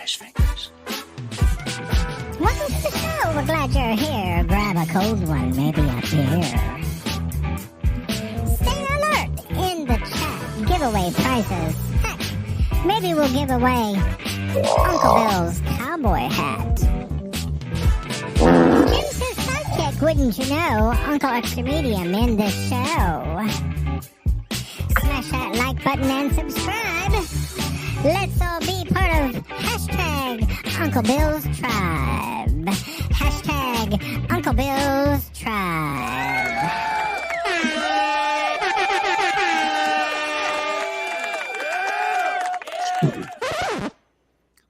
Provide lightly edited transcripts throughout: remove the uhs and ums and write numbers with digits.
his fingers. Welcome to the show. We're glad you're here. Grab a cold one, maybe a beer. Stay alert in the chat. Giveaway prizes. Heck, maybe we'll give away Uncle Bill's cowboy hat. Jim's his sidekick, wouldn't you know? Uncle Extra Medium in the show. Smash that like button and subscribe. Let's all be part of hashtag Uncle Bill's Tribe. Hashtag Uncle Bill's Tribe.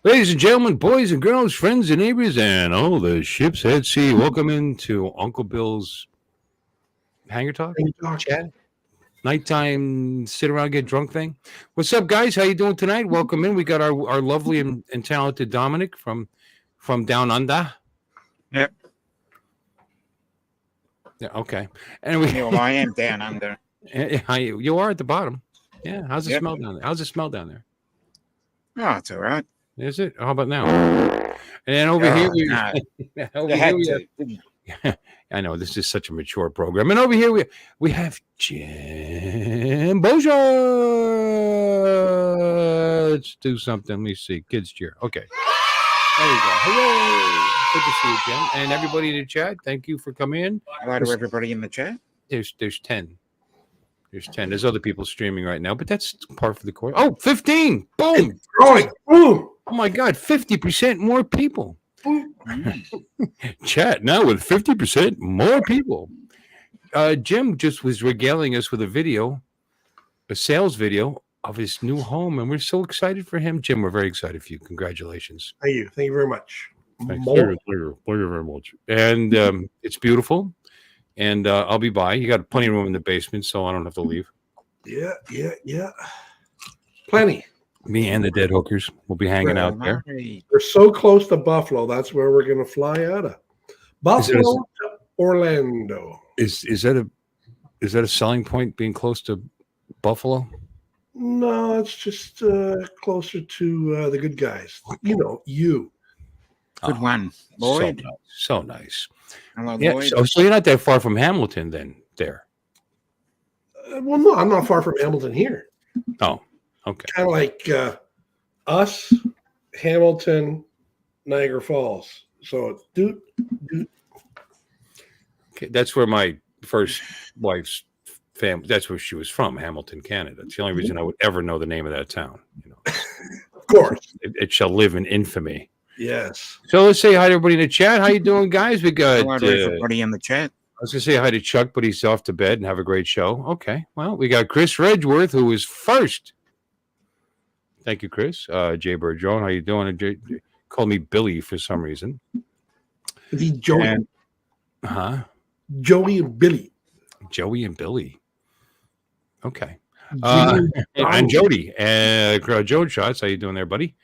Ladies and gentlemen, boys and girls, friends and neighbors, and all the ships at sea, welcome into Uncle Bill's Hangar Talk. Chat. Nighttime sit around, get drunk thing. What's up, guys? How you doing tonight? Welcome in. We got our lovely and talented Dominic from down under. Yep. Yeah. Okay. And I am down under. You are at the bottom. Yeah. How's it Yep. smell down there? How's it smell down there? Oh, it's all right. Is it? How about now? And then over here, I know this is such a mature program. And over here we have Jim Boja. Let's do something. Let me see. Kids cheer. Okay. There you go. Hooray. Good to see you, Jim. And everybody in the chat, thank you for coming in. Hello to everybody in the chat. There's 10. There's 10. There's other people streaming right now, but that's par for the course. Oh, 15. Boom. It's growing. Boom. Oh my God, 50% more people. Chat now with 50% more people. Jim just was regaling us with a sales video of his new home, and we're so excited for him. Jim, we're very excited for you. Congratulations. Thank you. Thank you very much. Thank you very much. And it's beautiful, and I'll be by. You got plenty of room in the basement, so I don't have to leave. Yeah. Plenty. Me and the dead hookers will be hanging out there. We're so close to Buffalo. That's where we're going to fly out of. Buffalo to Orlando. Is that a selling point, being close to Buffalo? No, it's just closer to the good guys. You. Good one, Lloyd. So nice. Hello, Yeah, Lloyd. so you're not that far from Hamilton then, there. Well, no, I'm not far from Hamilton here. Oh, okay. Kind of like us, Hamilton, Niagara Falls. So, Okay, that's where my first wife's family. That's where she was from, Hamilton, Canada. It's the only reason I would ever know the name of that town. of course. It shall live in infamy. Yes. So let's say hi to everybody in the chat. How you doing, guys? We got Hello to everybody in the chat. I was gonna say hi to Chuck, but he's off to bed and have a great show. Okay. Well, we got Chris Redgeworth, who is first. Thank you, Chris. Jay Bergeron, how you doing? Call me Billy for some reason. The Joey. Joey and Billy. Joey and Billy. Okay. And Jody. Joe Shots, how you doing there, buddy?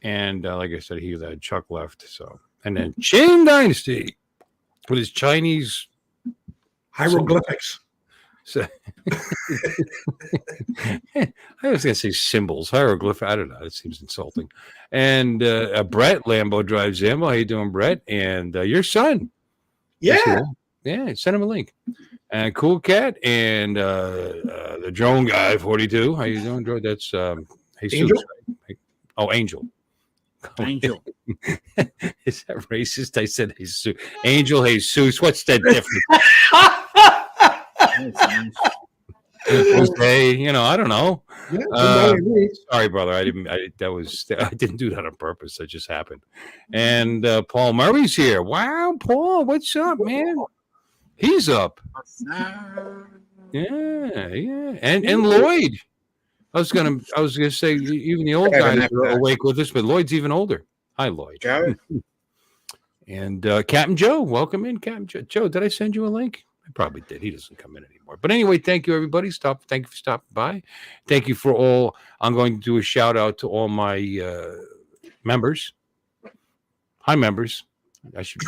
And like I said, Chuck left. So, and then Chain Dynasty with his Chinese hieroglyphics. So, I was gonna say symbols, hieroglyph. I don't know. It seems insulting. And Brett Lambo drives Zambo. How you doing, Brett? And your son. Yeah. Yeah. Send him a link. And Cool Cat and the drone guy 42. How you doing, Joe? That's Jesus. Angel? Right? Oh, Angel. Angel. Is that racist? I said Jesus. Angel Jesus. What's that difference? Jose, I don't know. Yeah, sorry, brother. I didn't do that on purpose. That just happened. And Paul Murray's here. Wow, Paul, what's up, man? He's up. Yeah. And Lloyd. I was gonna say even the old guys are awake with us, but Lloyd's even older. Hi, Lloyd. Joe. And Captain Joe, welcome in, Captain Joe. Joe, did I send you a link? I probably did. He doesn't come in anymore. But anyway, thank you, everybody. Thank you for stopping by. Thank you for all. I'm going to do a shout out to all my members. Hi, members. I should.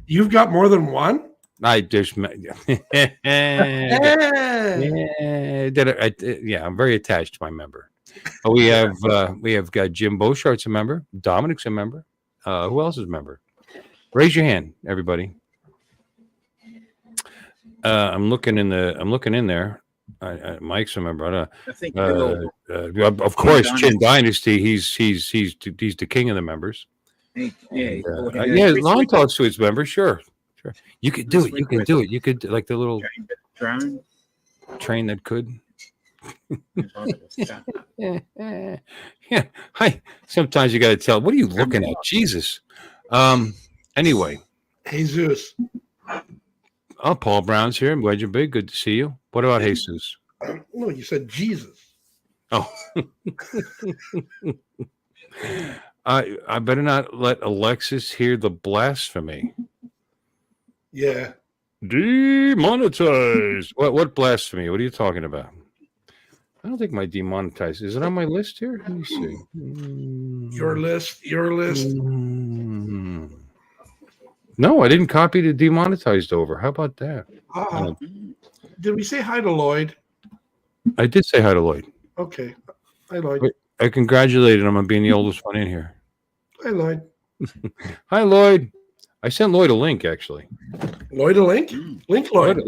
You've got more than one? I'm very attached to my member. We have got Jim Beauchart's a member. Dominic's a member. Who else is a member? Raise your hand, everybody. I'm looking in there. Mike's a member. I think of course, Chin Dynasty. He's the king of the members. Long talks to his members. Sure. You could do it. You can do it. You could like the little train that could. Yeah. Sometimes you got to tell. What are you looking at? Jesus. Anyway. Jesus. Oh, Paul Brown's here. I'm glad you're big. Good to see you. What about Jesus? No, you said Jesus. Oh. I better not let Alexis hear the blasphemy. Yeah. Demonetized. What blasphemy? What are you talking about? I don't think my demonetized. Is it on my list here? Let me see. Your list. No, I didn't copy the demonetized over. How about that? Did we say hi to Lloyd? I did say hi to Lloyd. Okay. Hi, Lloyd. I congratulated him on being the oldest one in here. Hi, Lloyd. Hi, Lloyd. I sent Lloyd a link, actually. Lloyd a link? Link Lloyd.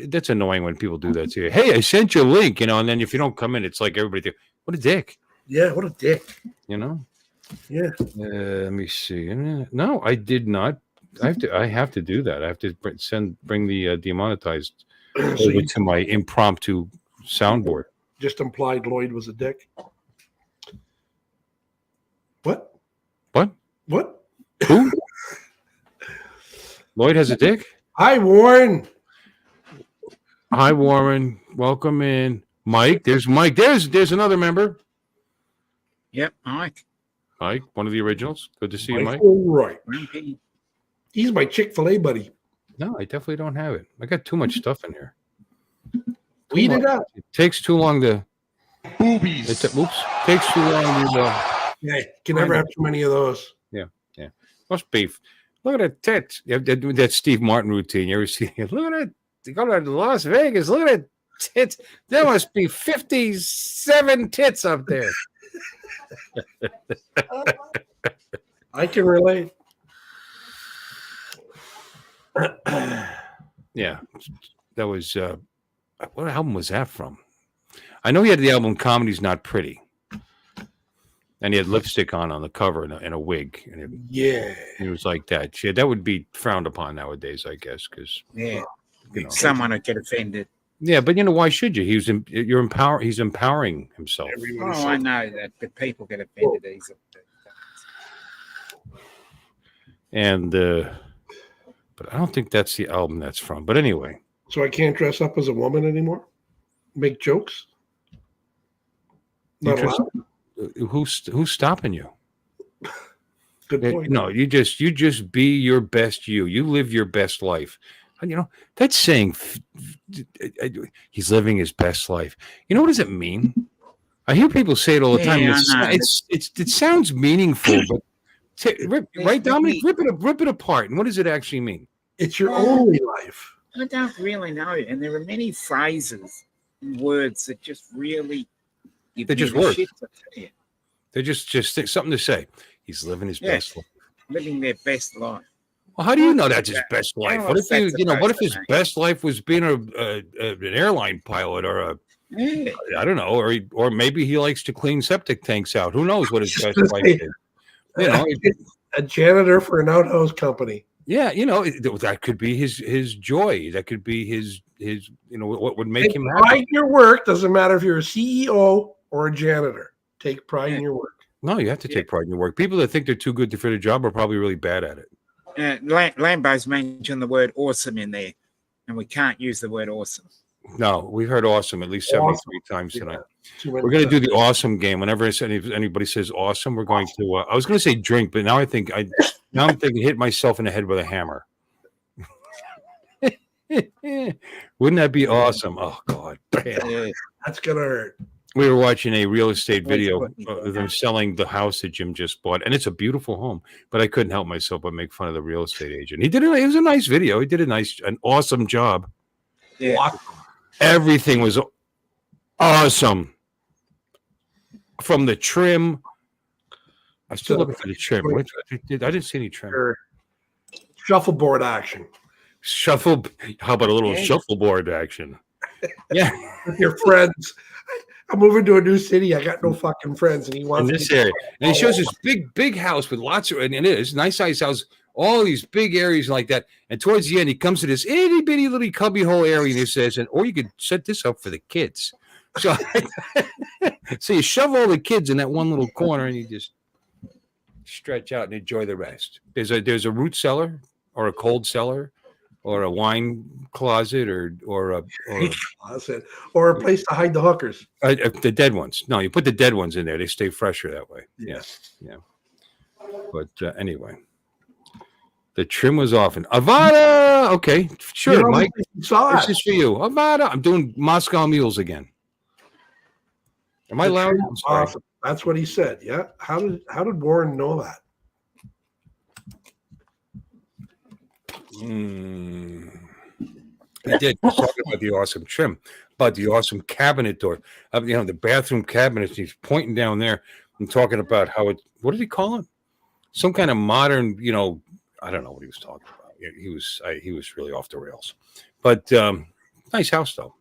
That's annoying when people do that to you. Hey, I sent you a link, and then if you don't come in, it's like everybody, what a dick. Yeah, what a dick. Yeah. Let me see. No, I did not. I have to do that. I have to bring the demonetized over to my impromptu soundboard. Just implied Lloyd was a dick. What? Who? Lloyd has a dick? Hi, Warren. Hi, Warren. Welcome in. Mike. There's Mike. There's another member. Yep, Mike, one of the originals. Good to see you, Mike. All right. He's my Chick-fil-A buddy. No, I definitely don't have it. I got too much stuff in here. Weed it up. It takes too long to... Boobies. Takes too long to... Yeah, you can never have too many of those. Yeah. Must be. Look at that tits. That Steve Martin routine. You ever see it? Look at it. You go to Las Vegas. Look at that tits. There must be 57 tits up there. I can relate. Yeah. That was... what album was that from? I know he had the album Comedy's Not Pretty. And he had lipstick on the cover and a wig. And it was like that. Yeah, that would be frowned upon nowadays, I guess. Because someone would get offended. Yeah, but why should you? He's empowering himself. I know that, but people get offended easily. And but I don't think that's the album that's from. But anyway. So I can't dress up as a woman anymore? Make jokes? Not allowed? Who's stopping you? Good point. No, you just be your best you. You live your best life. And that's saying he's living his best life. What does it mean? I hear people say it all the time. It sounds meaningful, but right, Dominic, rip it apart. And what does it actually mean? It's your only life. I don't really know. And there are many phrases and words that just really they just work. They're just something to say. He's living his best life. Living their best life. Well, how do you know that's his best life? What if what if his best life was being an airline pilot or I don't know, or maybe he likes to clean septic tanks out. Who knows what his best life is? A janitor for an outhouse company. Yeah, that could be his joy. That could be his what would make him happy. Pride in your work. Doesn't matter if you're a CEO or a janitor. Take pride in your work. No, you have to take pride in your work. People that think they're too good for the job are probably really bad at it. Lambo's mentioned the word awesome in there, and we can't use the word awesome. No, we've heard awesome at least 73 times tonight. We're going to do the awesome game. Whenever anybody says awesome, we're going to. I was going to say drink, but now I'm thinking hit myself in the head with a hammer. Wouldn't that be awesome? Oh God, that's gonna hurt. We were watching a real estate video of them selling the house that Jim just bought, and it's a beautiful home. But I couldn't help myself but make fun of the real estate agent. It was a nice video. He did an awesome job. Yeah. Everything was awesome. from the trim. I'm still So- looking for the trim. I didn't see any trim. Your shuffleboard action Shuffle. How about a little Yeah. shuffleboard action? Yeah, with your friends. I'm moving to a new city. I got no fucking friends, and he in wants this me to- area. And he shows this big house with lots of, and it is nice size house. All these big areas like that. And towards the end, he comes to this itty bitty little cubby hole area, and he says, or you could set this up for the kids. So, so you shove all the kids in that one little corner, and you just stretch out and enjoy the rest. There's a root cellar, or a cold cellar, or a wine closet, or closet, or a place to hide the hookers. the dead ones. No, you put the dead ones in there; they stay fresher that way. Yeah. But anyway, the trim was off. And Avada, okay, sure, You know, Mike. you saw This it. is for you, Avada. I'm doing Moscow Mules again. Am I The loud? trim I'm was sorry. awesome. That's what he said. Yeah. How did Warren know that? I did. We're talking about the awesome trim, about the awesome cabinet door. The bathroom cabinets. He's pointing down there and talking about how it. What did he call it? Some kind of modern. I don't know what he was talking about. He was really off the rails. But nice house though.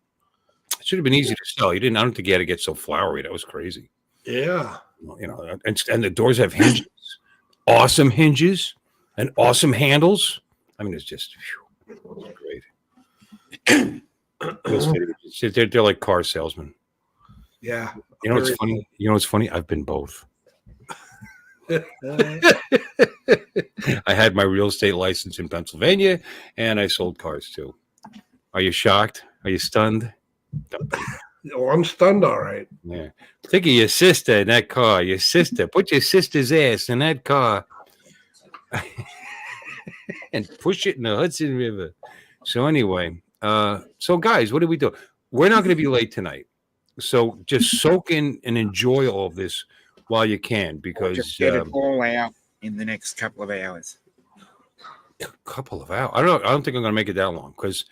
It should have been easy to sell. He didn't. I don't think he had to get so flowery. That was crazy. Yeah. And the doors have hinges, awesome hinges, and awesome handles. I mean, it's just great. They're like car salesmen. Yeah. You know what's funny? I've been both. I had my real estate license in Pennsylvania, and I sold cars too. Are you shocked? Are you stunned? Oh, I'm stunned. All right. Yeah. Think of your sister in that car. Your sister. Put your sister's ass in that car and push it in the Hudson River. So anyway, so guys, what do we do? We're not going to be late tonight. So just soak in and enjoy all of this while you can, because Just get it all out in the next couple of hours. a couple of hours. I don't think I'm going to make it that long, because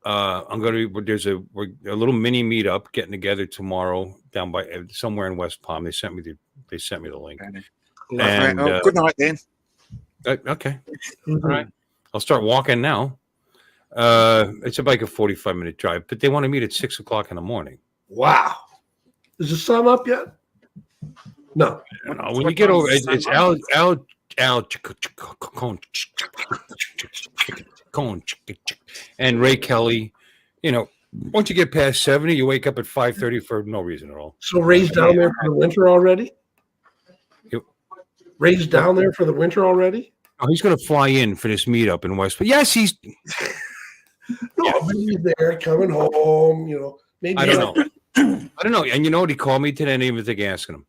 I'm going to. There's a little mini meetup getting together tomorrow down by somewhere in West Palm. They sent me the link. And, Good night then. Okay, Mhm. all right. I'll start walking now. It's about like a 45-minute drive, but they want to meet at 6:00 in the morning. Wow. Is the sun up yet? No. When you get over, it's Al and Ray Kelly. Once you get past 70, you wake up at 5:30 for no reason at all. So Ray's down there for the winter already? Yep. Ray's down there for the winter already? Oh, he's going to fly in for this meetup in West. But yes, he's. No, but he's there coming home, maybe. I don't know. I don't know. And you know what? He called me today. I didn't even think of asking him.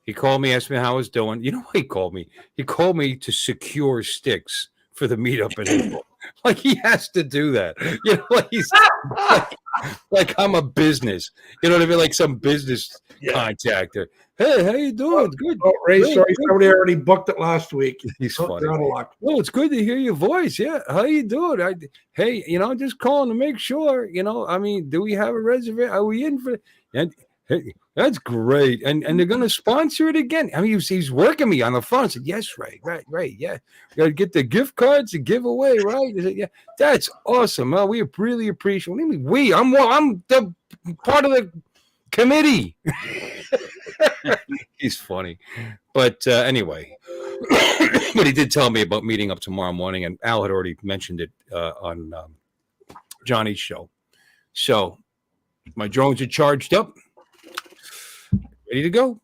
He called me, asked me how I was doing. You know what he called me? He called me to secure sticks for the meetup in April. Like he has to do that. Like he's like I'm a business. You know what I mean? Like some business contactor. Hey, how you doing? Good. Oh, Ray, Great. sorry, somebody already booked it last week. He's Oh, funny. you're out of luck. Well, it's good to hear your voice. Yeah. How you doing? Hey, just calling to make sure, I mean, do we have a reservation? Are we in for and hey, that's great. And they're going to sponsor it again. I mean, he's working me on the phone. I said, yes, Ray. Right. Yeah. We got to get the gift cards to give away. Right. He said, yeah, that's awesome. Well, we really appreciate it. What do you mean I'm the part of the committee. He's funny. But anyway, but he did tell me about meeting up tomorrow morning, and Al had already mentioned it on Johnny's show. So my drones are charged up, ready to go.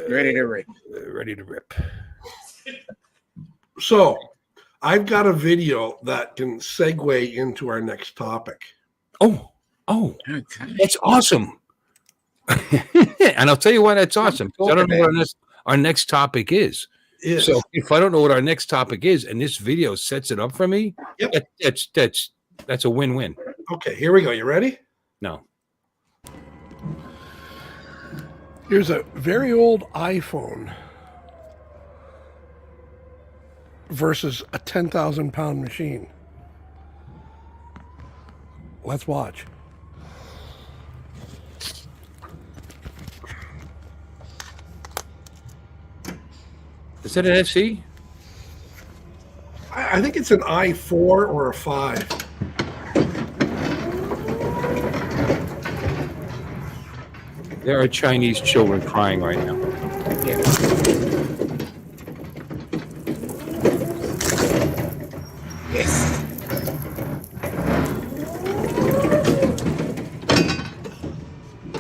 Ready to rip. Ready to rip. So I've got a video that can segue into our next topic. Oh, Okay. that's awesome. And I'll tell you why that's awesome. I don't know what our next topic is. Yes. So if I don't know what our next topic is, and this video sets it up for me, Yep. that's a win-win. Okay, here we go. You ready? No. Here's a very old iPhone versus a 10,000 pound machine. Let's watch. Is that an SE? I think it's an i4 or a 5. There are Chinese children crying right now. Yeah. Yes.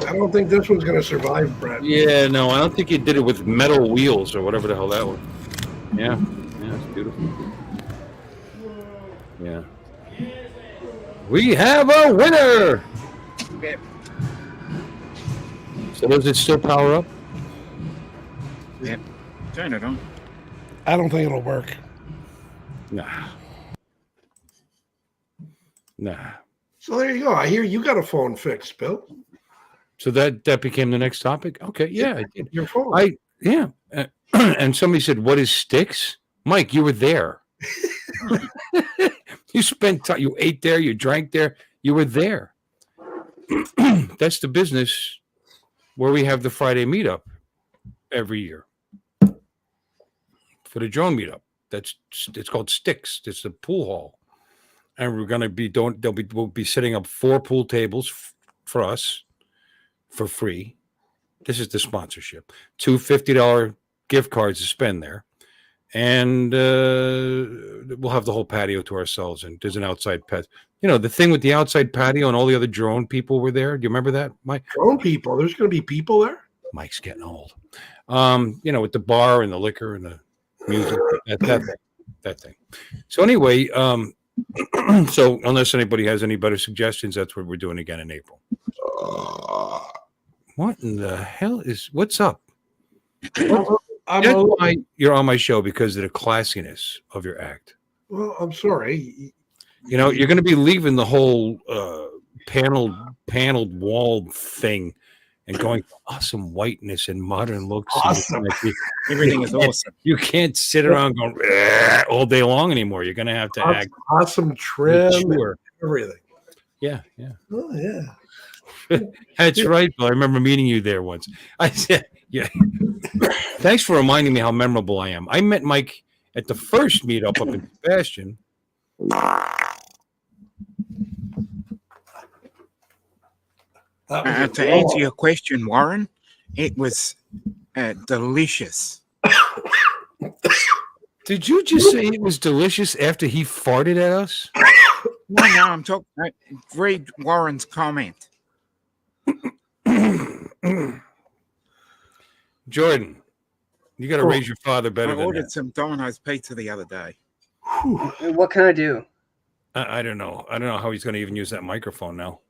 I don't think this one's going to survive, Brett. Yeah, no, I don't think he did it with metal wheels or whatever the hell that was. Yeah, it's beautiful. Yeah. We have a winner! Yep. So does it still power up? Yep. Turn it on. I don't think it'll work. Nah. So there you go. I hear you got a phone fixed, Bill. So that became the next topic? Okay, yeah, I did. Your phone. And somebody said, what is sticks? Mike, you were there. You spent time, you ate there, you drank there, you were there. That's the business where we have the Friday meetup every year for the drone meetup. It's called Sticks. It's the pool hall, and we're going to be we'll be setting up 4 pool tables for us for free. This is the sponsorship. 2 $50 gift cards to spend there, and we'll have the whole patio to ourselves. And there's an outside pet. You know, the thing with the outside patio and all the other drone people were there. Do you remember that, Mike? Drone people. There's going to be people there. Mike's getting old. You know, with the bar and the liquor and the music, that thing. So anyway, so unless anybody has any better suggestions, that's what we're doing again in April. What in the hell what's up? That's why you're on my show, because of the classiness of your act. Well, I'm sorry. You know, you're going to be leaving the whole paneled wall thing and going for awesome whiteness and modern looks. Awesome. Everything is awesome. You can't sit around going all day long anymore. You're going to have to act awesome trim, mature. Everything. Yeah. Oh yeah. That's right, Bill. I remember meeting you there once. I said, yeah. Thanks for reminding me how memorable I am. I met Mike at the first meetup up in Sebastian. To answer your question, Warren, it was delicious. Did you just say it was delicious after he farted at us? No, I'm talking. Read Warren's comment. Jordan, you got to raise your father better I than ordered that. some Domino's pizza the other day. What can I do? I don't know. I don't know how he's going to even use that microphone now.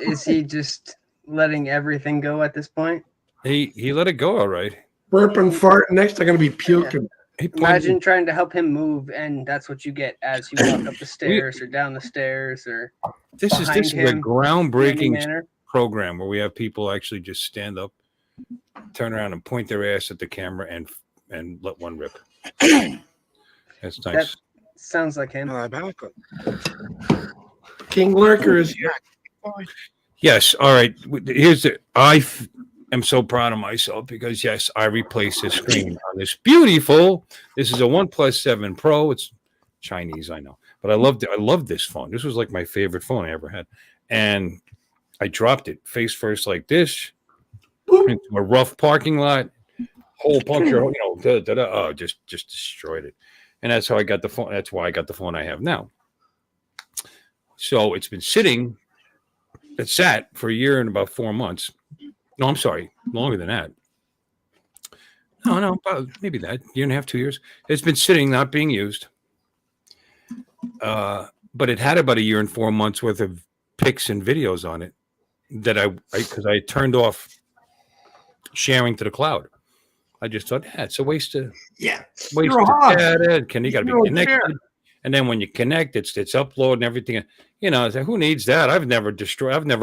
Is he just letting everything go at this point? He let it go all right. Burp and fart. Next, they're going to be puking. Imagine trying to help him move, and that's what you get as you walk up the stairs or down the stairs or This is a groundbreaking manner. program where we have people actually just stand up, turn around, and point their ass at the camera and let one rip. That's nice. That sounds like him. King Lurker is here. Yes. All right. I am so proud of myself because, yes, I replaced the screen on this beautiful. This is a OnePlus 7 Pro. It's Chinese, I know, but I loved it. I loved this phone. This was like my favorite phone I ever had, and I dropped it face first like this into a rough parking lot. Whole puncture, just destroyed it, and that's how I got the phone. That's why I got the phone I have now. So it's been sitting. It sat for a year and about 4 months. No, I'm sorry, longer than that. No, about maybe that year and a half, 2 years. It's been sitting, not being used. But it had about a year and 4 months worth of pics and videos on it that because I turned off sharing to the cloud. I just thought, it's a waste of data. You got to be connected. And then when you connect, it's upload and everything. You know, it's like, who needs that? I've never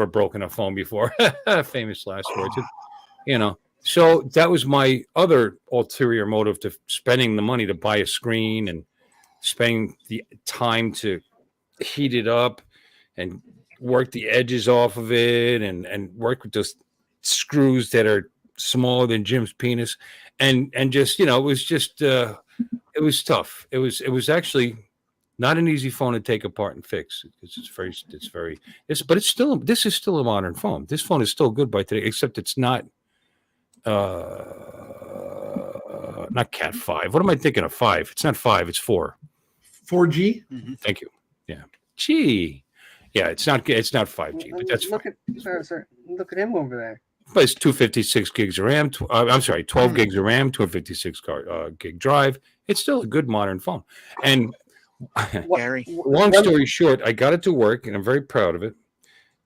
broken a phone before. Famous last words. You know, so that was my other ulterior motive to spending the money to buy a screen and spending the time to heat it up and work the edges off of it and work with those screws that are smaller than Jim's penis, and just it was just it was tough. It was actually not an easy phone to take apart and fix. This is still a modern phone. This phone is still good by today, except it's not Cat 5. What am I thinking of? 5. It's not 5. It's 4. 4G. Mm-hmm. Thank you. Yeah. Gee. Yeah, it's not 5G, but that's look at him over there. But it's 256 gigs of RAM. 12 gigs of RAM, 256 gig drive. It's still a good modern phone. And Gary, long story short, I got it to work, and I'm very proud of it.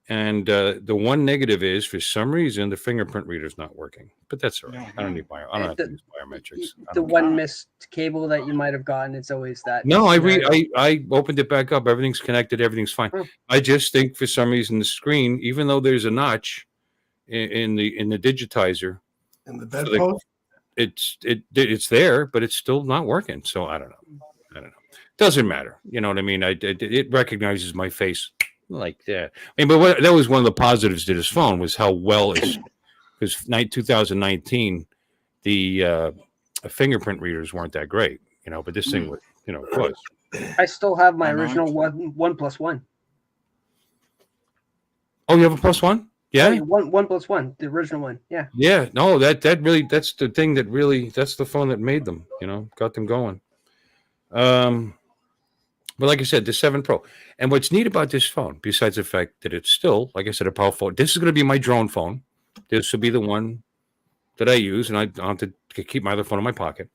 And the one negative is, for some reason, the fingerprint reader's not working. But that's all right. I don't have to use biometrics. The one missed cable that you might have gotten, it's always that. No, I opened it back up. Everything's connected. Everything's fine. I just think for some reason the screen, even though there's a notch in the digitizer, in the bedpost, it's there, but it's still not working. So I don't know. Doesn't matter. You know what I mean? It recognizes my face like that. I mean, but that was one of the positives to this phone, was how well it's, because 2019 the fingerprint readers weren't that great, but this thing was, was. I still have my original one plus one. Oh, you have a plus one? Yeah, one plus one, the original one. Yeah. Yeah. No, that's the thing that's the phone that made them. Got them going. But like I said, the 7 Pro. And what's neat about this phone, besides the fact that it's still, like I said, a powerful, this is going to be my drone phone. This will be the one that I use, and I have to keep my other phone in my pocket.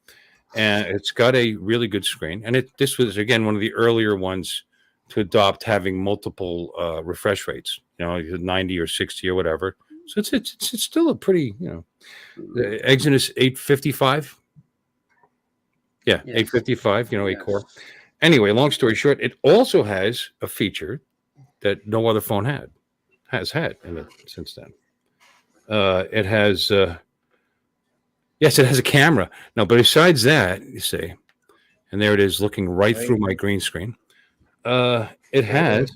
And it's got a really good screen. And this was, again, one of the earlier ones to adopt having multiple refresh rates, 90 or 60 or whatever. So it's still a pretty, the Exynos 855. Yeah, yes. 855, 8-core. Anyway, long story short, it also has a feature that no other phone has had since then. It has, yes, it has a camera. No, but besides that, you see, and there it is looking right through my green screen. It has,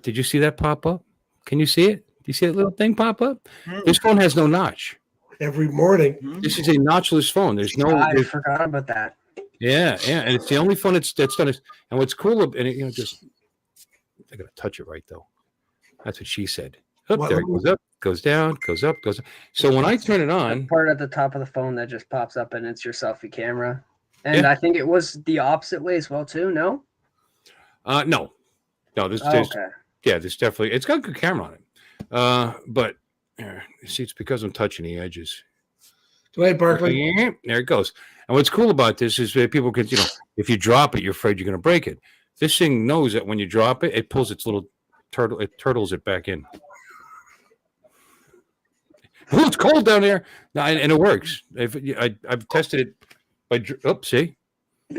did you see that pop up? Can you see it? Do you see that little thing pop up? This phone has no notch. Every morning. This is a notchless phone. There's no. I forgot about that. Yeah, and it's the only phone that's done it. And what's cool, and it, just I gotta touch it right though. That's what she said. There it goes up, goes down, goes up, goes up. So when I turn it on, the part at the top of the phone that just pops up, and it's your selfie camera. And I think it was the opposite way as well too. No. No. There's okay. Yeah, there's definitely, it's got a good camera on it. But see, it's because I'm touching the edges. Go ahead, Barkley. There it goes. And what's cool about this is that people can, if you drop it, you're afraid you're going to break it. This thing knows that when you drop it, it pulls its little turtle, it turtles it back in. Oh, it's cold down there. And it works. I've tested it by, see?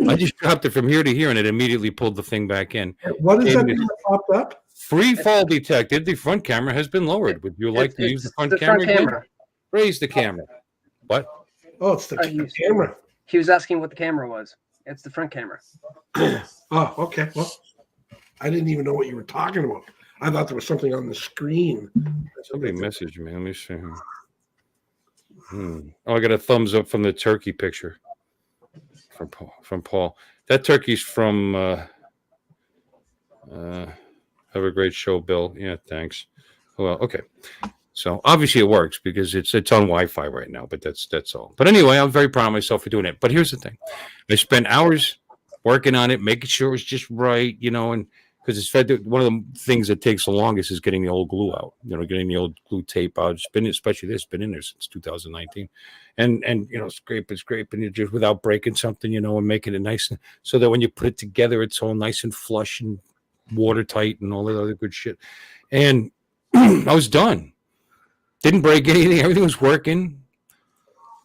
I just dropped it from here to here, and it immediately pulled the thing back in. What is that popped up? Free fall detected. The front camera has been lowered. Would you like to use the front camera? Raise the camera. What? Oh, it's the camera. He was asking what the camera was. It's the front camera. Oh, okay. Well, I didn't even know what you were talking about. I thought there was something on the screen. Somebody messaged me. Let me see. Oh, I got a thumbs up from the turkey picture from Paul. That turkey's from have a great show, Bill. Yeah, thanks. Well, okay. So obviously it works because it's on Wi-Fi right now, but that's all. But anyway, I'm very proud of myself for doing it. But here's the thing. I spent hours working on it, making sure it was just right, and because it's one of the things that takes the longest is getting the old glue out, getting the old glue tape out. It's been, especially this, been in there since 2019. And scrape, and you just without breaking something, and making it nice. So that when you put it together, it's all nice and flush and watertight and all that other good shit. And I was done. Didn't break anything. Everything was working.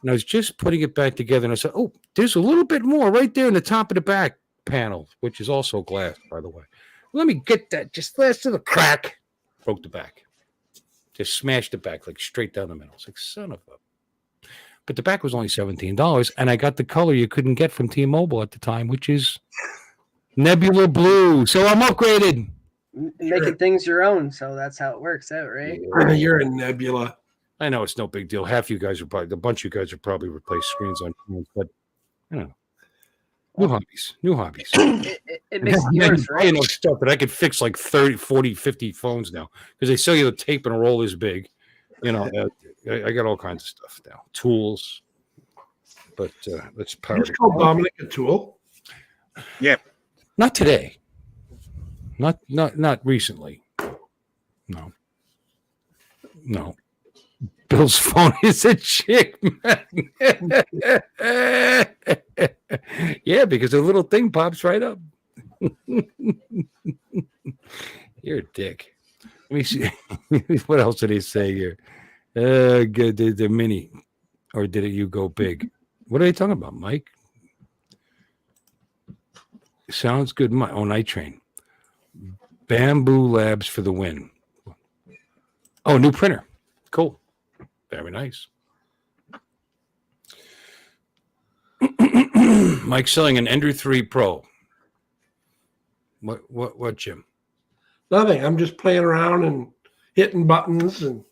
And I was just putting it back together. And I said, oh, there's a little bit more right there in the top of the back panel, which is also glass, by the way. Let me get that just last to the crack. Broke the back. Just smashed the back, like straight down the middle. It's like, son of a. But the back was only $17. And I got the color you couldn't get from T-Mobile at the time, which is Nebula Blue. So I'm upgraded. Making things your own, so that's how it works out, right? You're a nebula. I know it's no big deal. Half you guys are probably, the bunch of you guys are probably replace screens on phones, but you know, new hobbies. It makes it yours, I right? know stuff that I could fix like 30, 40, 50 phones now because they sell you the tape and a roll this big. You know, I got all kinds of stuff now, tools. But let's power Just it. call Dominic a tool. Yep. Not today. Not recently. No. Bill's phone is a chick magnet. Yeah, because a little thing pops right up. You're a dick. Let me see. What else did he say here? The mini, or did you go big? What are they talking about, Mike? Sounds good. Night Train. Bamboo Labs for the win. Oh, new printer. Cool. Very nice. Mike's selling an Ender 3 Pro. What, Jim? Nothing. I'm just playing around and hitting buttons and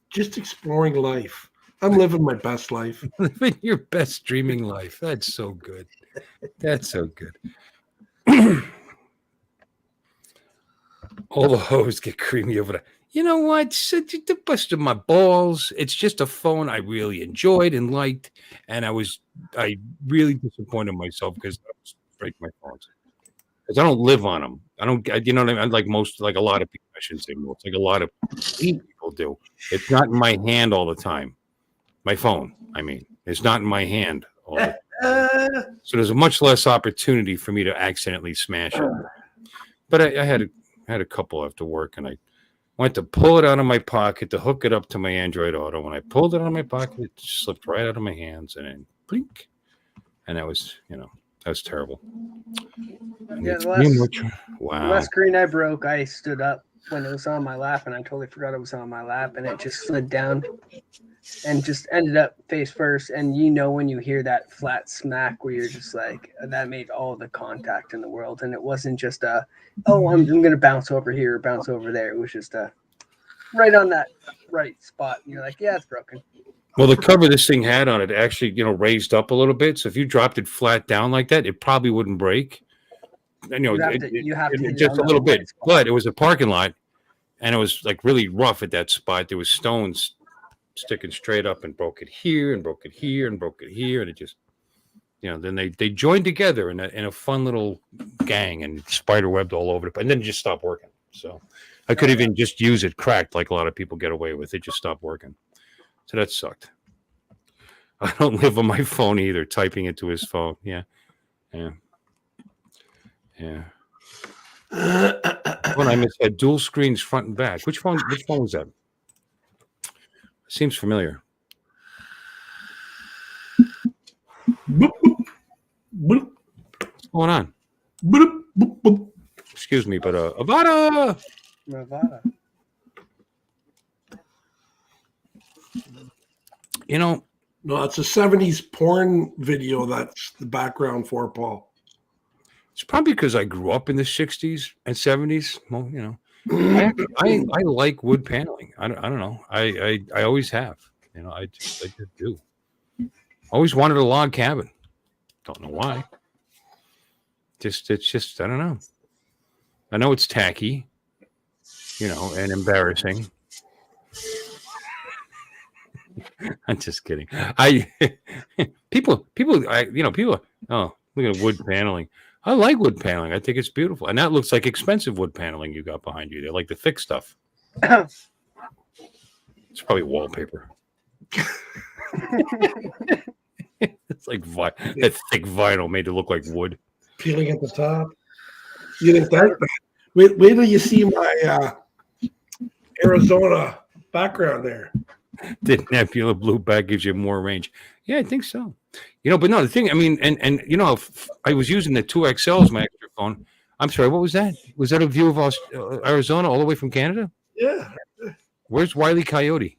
just exploring life. I'm living my best life. Living your best streaming life. That's so good. That's so good. All the hoes get creamy over that. You know what? The bust of my balls. It's just a phone I really enjoyed and liked, and I really disappointed myself because I break my phones because I don't live on them. I don't. You know what I mean? Like a lot of people. I shouldn't say most. Like a lot of people do. It's not in my hand all the time. My phone. I mean, it's not in my hand all the time. So there's a much less opportunity for me to accidentally smash it. But I had a couple after work, and I went to pull it out of my pocket to hook it up to my Android Auto. When I pulled it out of my pocket, it slipped right out of my hands, and then blink. And that was terrible. Yeah, Wow. The last screen I broke, I stood up when it was on my lap, and I totally forgot it was on my lap, and it just slid down and just ended up face first. And you know when you hear that flat smack where you're just like, that made all the contact in the world. And it wasn't just I'm going to bounce over here or bounce over there. It was just right on that right spot. And you're like, yeah, it's broken. Well, the cover this thing had on it actually, raised up a little bit. So if you dropped it flat down like that, it probably wouldn't break. And, you have to hit just it a on little that bit. spot. But it was a parking lot, and it was like really rough at that spot. There was stones sticking straight up, and broke it here, and broke it here, and broke it here, and it just, then they joined together in a fun little gang and spider webbed all over it, and then it just stopped working. So I could even just use it cracked like a lot of people get away with. It just stopped working. So that sucked. I don't live on my phone either, typing into his phone. Yeah. When I missed that dual screens front and back. Which phone was that? Seems familiar. Boop, boop, boop. What's going on? Boop, boop, boop. Excuse me, but Avada. Nevada. No, it's a 70s porn video that's the background for Paul. It's probably because I grew up in the 60s and 70s. Well, I like wood paneling. I don't know. I always have. I just do. Always wanted a log cabin. Don't know why. It's just I don't know. I know it's tacky, and embarrassing. I'm just kidding. People. Oh, look at wood paneling. I like wood paneling. I think it's beautiful, and that looks like expensive wood paneling you got behind you. They like the thick stuff. It's probably wallpaper. It's like that thick vinyl made it look like wood. Peeling at the top. You didn't think that? Wait till you see my Arizona background there. Didn't have blue back gives you more range. Yeah, I think so. But no, the thing, I mean, and I was using the 2XL as my extra phone. I'm sorry, what was that? Was that a view of Arizona all the way from Canada? Yeah. Where's Wile E. Coyote?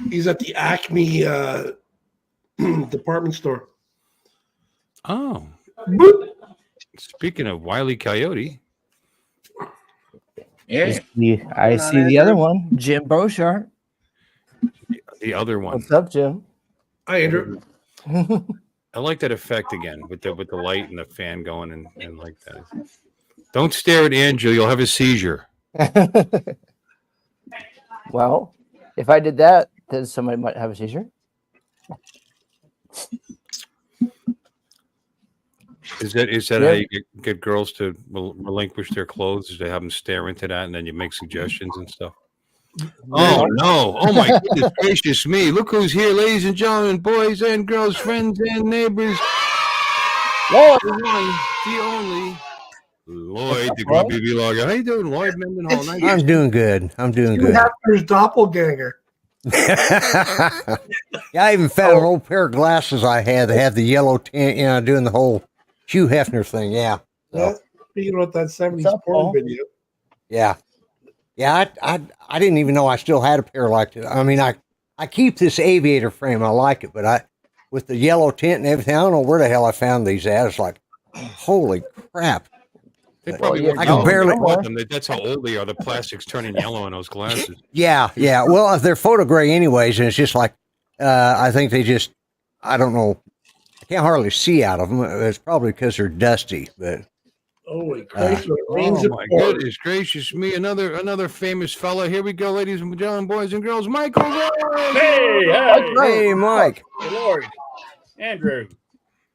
He's at the Acme department store. Oh. Boop. Speaking of Wile E. Coyote, Yeah. I Going on, see the other Andrew? one, Jim Brochart. The other one. What's up, Jim? Hi, Andrew. I like that effect again with the light and the fan going and like that. Don't stare at Andrew. You'll have a seizure. Well, if I did that, then somebody might have a seizure. Is that how you get girls to relinquish their clothes? Is to have them stare into that and then you make suggestions and stuff? Oh no! Oh my goodness gracious me! Look who's here, ladies and gentlemen, boys and girls, friends and neighbors. Lord. The one, the only, Lloyd, the grubby vlogger. How you doing, Lloyd Mendenhall? Nice. I'm doing good. I'm doing You good. have your doppelganger. Yeah, I even found an old pair of glasses I had that had the yellow tint, doing the whole Hugh Hefner thing. Yeah. Yeah. Speaking about that 70s up, porn Paul? video. Yeah. Yeah, I didn't even know I still had a pair like that. I mean, I keep this aviator frame. I like it, but with the yellow tint and everything, I don't know where the hell I found these at. It's like, holy crap. They probably Well, were I can yellow. barely- They bought them. That's how old they are. The plastic's turning yellow in those glasses. Yeah. Well, they're photo gray anyways, and it's just like, I think they just, I don't know. I can't hardly see out of them. It's probably because they're dusty, but Holy Christ. Rings Oh of my porn. goodness gracious me! Another famous fella. Here we go, ladies and gentlemen, boys and girls. Michael. hey, Mike. Hey, Lord. Andrew.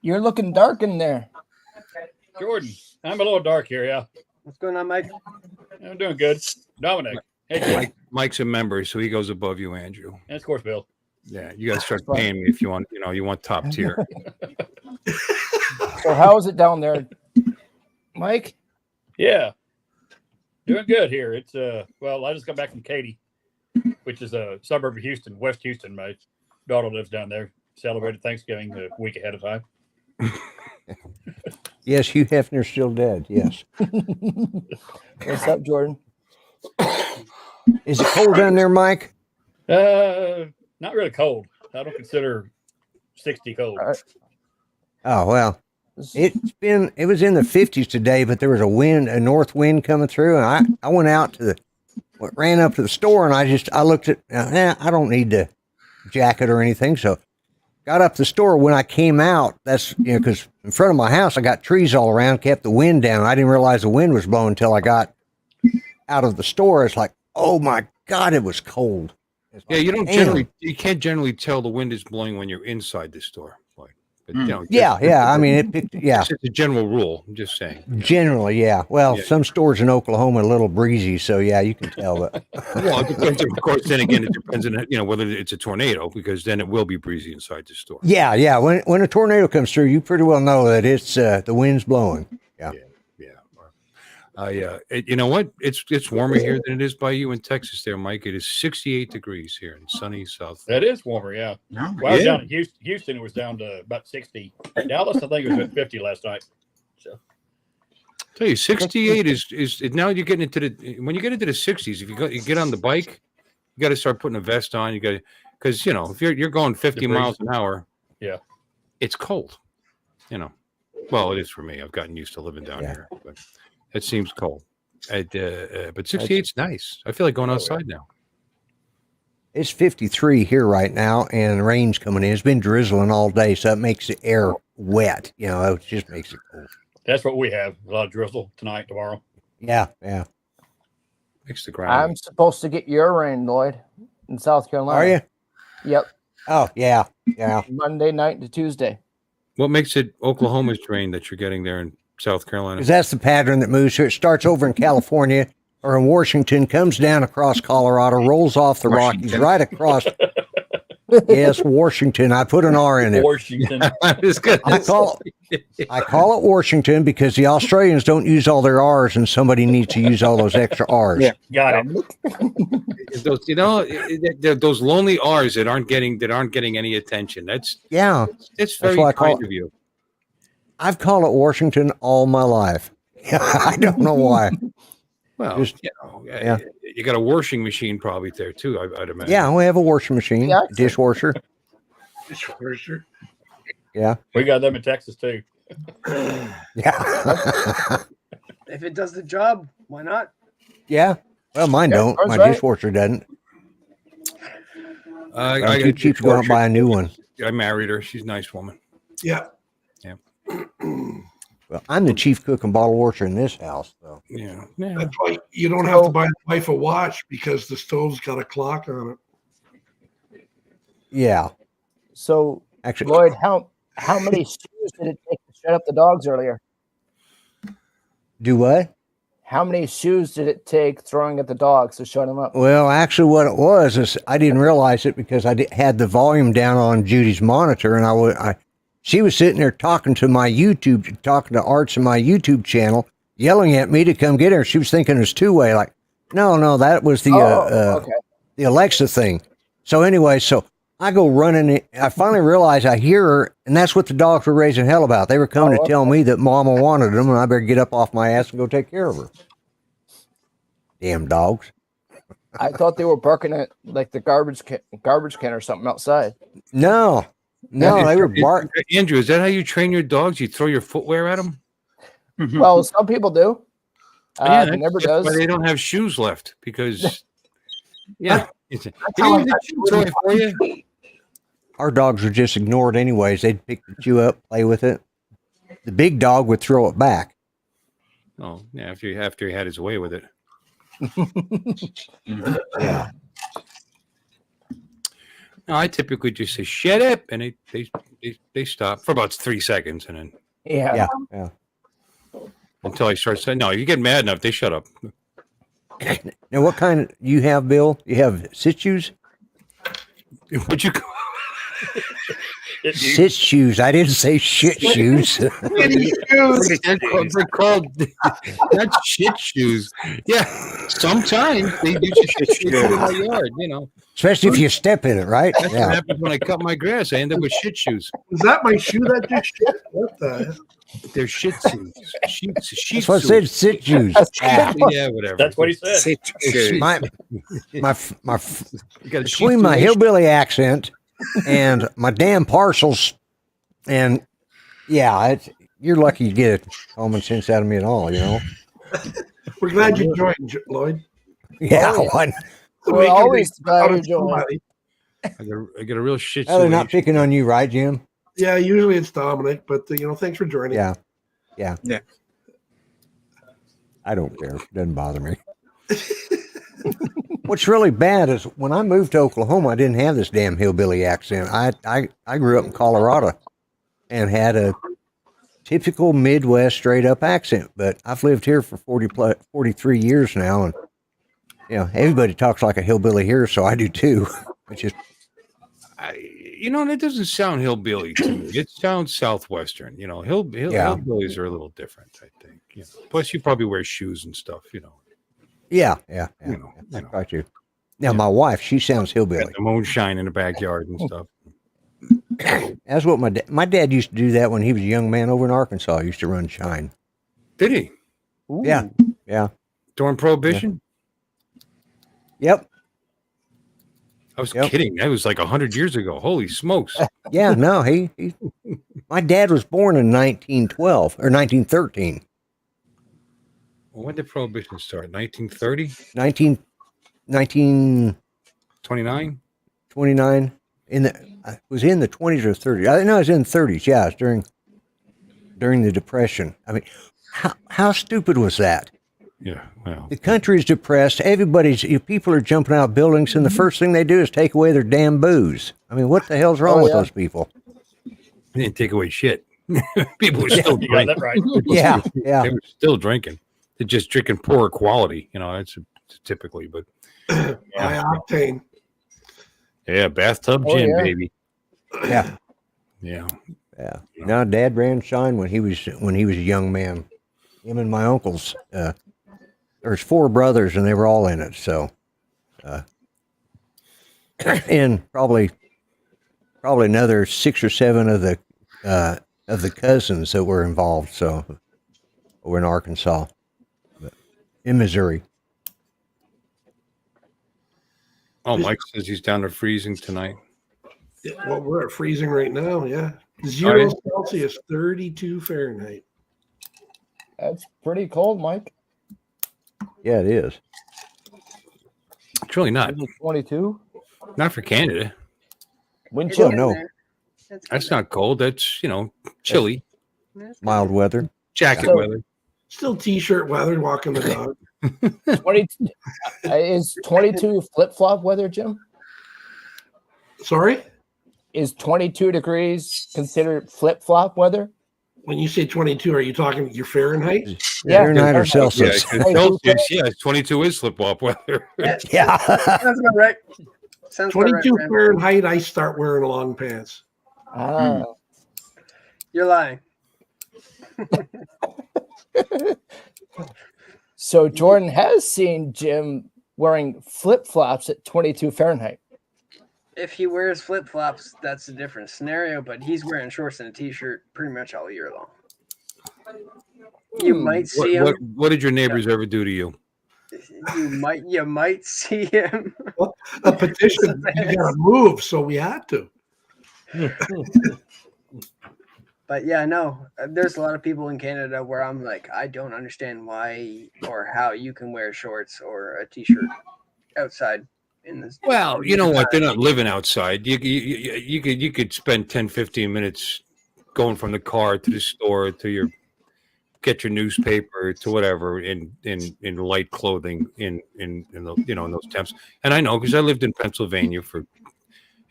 You're looking dark in there. Jordan. I'm a little dark here, yeah. What's going on, Mike? I'm doing good. Dominic. Hey, Jim. Mike's a member, so he goes above you, Andrew. And of course, Bill. Yeah, you got to start paying me if you want. You want top tier. So how is it down there, Mike? Yeah. Doing good here. It's well, I just got back from Katy, which is a suburb of Houston, West Houston. My daughter lives down there. Celebrated Thanksgiving a week ahead of time. Yes, Hugh Hefner's still dead. Yes. What's up, Jordan? Is it cold down there, Mike? Not really cold. I don't consider 60 cold. All right. Oh, well, it was in the 50s today, but there was a north wind coming through, and I went out ran up to the store, and I looked at, I don't need the jacket or anything, so got up the store. When I came out, that's, because in front of my house, I got trees all around, kept the wind down. I didn't realize the wind was blowing until I got out of the store. It's like, oh my God, it was cold. It's Yeah, like, you can't generally tell the wind is blowing when you're inside the store. Like, but, Yeah. I mean, it picked, yeah. It's just a general rule. I'm just saying. Generally, yeah. Well, Yeah. some stores in Oklahoma are a little breezy, so yeah, you can tell that. Well, it depends. Of course, then again, it depends on whether it's a tornado, because then it will be breezy inside the store. Yeah. When a tornado comes through, you pretty well know that it's the wind's blowing. Yeah. You know what? It's warmer here than it is by you in Texas, there, Mike. It is 68 degrees here in sunny South. That is warmer, yeah. No, Well, I was down in Houston, it was down to about 60. Dallas, I think it was at 50 last night. So Tell you, 68 is now you're getting into when you get into the 60s. If you get on the bike, you got to start putting a vest on. You got to, because if you're going 50 miles an hour, yeah, it's cold. Well, it is for me. I've gotten used to living down here, but it seems cold. But 68's nice. I feel like going outside now. It's 53 here right now, and rain's coming in. It's been drizzling all day, so that makes the air wet. It just makes it cold. that's what we have. A lot of drizzle tonight, tomorrow. Yeah. Makes the ground. I'm supposed to get your rain, Lloyd, in South Carolina. Are you? Yep. Oh, yeah. Monday night to Tuesday. What makes it Oklahoma's rain that you're getting there in South Carolina? Because that's the pattern that moves here. It starts over in California or in Washington, comes down across Colorado, rolls off the Rockies, right across. Yes, Washington. I put an R in it. Washington. I call it Washington because the Australians don't use all their R's, and somebody needs to use all those extra R's. Yeah. Got it. those lonely R's that aren't getting any attention. It's very why I call kind of you. I've called it Washington all my life. I don't know why. Well, you got a washing machine probably there too. I'd imagine. Yeah, we have a washing machine, dishwasher. Dishwasher. Yeah, We got them in Texas too. yeah. If it does the job, why not? Yeah. Well, mine Yeah, don't. ours My right. dishwasher doesn't. I I'm too cheap to go out and buy a new one. I married her. She's a nice woman. Yeah. Yeah. Well, I'm the chief cook and bottle washer in this house, so. Yeah. That's why you don't have to buy the wife a watch because the stove's got a clock on it. Yeah. So, Actually, Lloyd, how many shoes did it take to shut up the dogs earlier? do what? How many shoes did it take throwing at the dogs to shut them up? Well, actually, what it was is I didn't realize it because I had the volume down on Judy's monitor, and she was sitting there talking to Arts in my YouTube channel, yelling at me to come get her. She was thinking it was two-way. Like, no, that was the Alexa thing. So anyway, I go running. I finally realized I hear her, and that's what the dogs were raising hell about. They were coming to tell me that Mama wanted them, and I better get up off my ass and go take care of her. Damn dogs. I thought they were barking at like the garbage can or something outside. No, they were barking. Andrew, is that how you train your dogs? You throw your footwear at them? Well, some people do. Yeah, never that's does. why they don't have shoes left because, Our dogs would just ignore it anyways. They'd pick the chew up, play with it. The big dog would throw it back. Oh, yeah, after he had his way with it. Yeah. No, I typically just say shut up, and they stop for about 3 seconds, and then Yeah. until I start saying no. If you get mad enough, they shut up. Now, what kind you have, Bill? You have Shih Tzus? Would you? Shih Tzus. I didn't say shit shoes. They're called not shit shoes. Yeah, sometimes they do shit in my yard. Especially if you step in it, right? That's what happens when I cut my grass. I end up with shit shoes. Is that my shoe that just shit? What the? They're shit shoes. That's what I said. Shih Tzus. Yeah, whatever. That's what he said. Between my hillbilly accent and my damn parcels, and you're lucky you get common sense out of me at all. We're glad you joined, Lloyd. Yeah, We're always glad you joined. I got a real shit. They're not picking on you, right, Jim? Yeah, usually it's Dominic, but thanks for joining. Yeah. I don't care. It doesn't bother me. What's really bad is when I moved to Oklahoma, I didn't have this damn hillbilly accent. I grew up in Colorado and had a typical Midwest straight up accent, but I've lived here for 43 years now, and everybody talks like a hillbilly here, so I do too. Which is, that doesn't sound hillbilly to me. It sounds southwestern. Hillbillies are a little different, I think. Plus, you probably wear shoes and stuff. Yeah. That's right, too. Now, my wife, she sounds hillbilly. The moonshine in the backyard and stuff. That's what my dad used to do that when he was a young man over in Arkansas. He used to run shine. Did he? Ooh. Yeah. During Prohibition? Yep. I was kidding. That was like 100 years ago. Holy smokes. Yeah, no, he my dad was born in 1912 or 1913. Well, when did Prohibition start? 1930? 29? 29. It was in the 20s or 30s. I know it was in the 30s. Yeah, it was during the Depression. I mean, how stupid was that? Yeah, well. The country's depressed. People are jumping out of buildings, and the first thing they do is take away their damn booze. I mean, what the hell's wrong with those people? They didn't take away shit. People were still drinking. That's right. Yeah. They were still drinking. They're just drinking poorer quality. That's typically, but High octane. Yeah, bathtub gin, baby. Yeah. Yeah. No, Dad ran shine when he was a young man. Him and my uncles. There's 4 brothers, and they were all in it. So, and probably another 6 or 7 of the cousins that were involved. So, over in Arkansas, in Missouri. Oh, Mike says he's down to freezing tonight. Yeah, well, we're at freezing right now. Yeah, 0 Celsius, 32 Fahrenheit. That's pretty cold, Mike. Yeah, it is. It's really not. 22. Not for Canada. Wind It's chill. getting no. there. It's That's getting not cold. That's chilly. there. It's Mild weather. Jacket So- weather. Still t-shirt weather, walking the dog. 22 is 22 flip flop weather, Jim? Sorry? Is 22 degrees considered flip flop weather? When you say 22, are you talking your Fahrenheit? Yeah, Fahrenheit or Fahrenheit. Celsius. Yeah, 'cause Celsius, yeah, 22 is flip flop weather. Yeah. Sounds about right. Sounds about right, 22 man. Fahrenheit, I start wearing long pants. Ah. You're lying. So Jordan has seen Jim wearing flip flops at 22 Fahrenheit. If he wears flip flops, that's a different scenario. But he's wearing shorts and a t-shirt pretty much all year long. You might see him. What did your neighbors ever do to you? You might see him. Well, a petition, you gotta move, so we had to. But yeah, no, there's a lot of people in Canada where I'm like, I don't understand why or how you can wear shorts or a t-shirt outside in this. Well, you know what? They're not living outside. You could spend 10, 15 minutes going from the car to the store to get your newspaper to whatever in light clothing in the, in those temps. And I know because I lived in Pennsylvania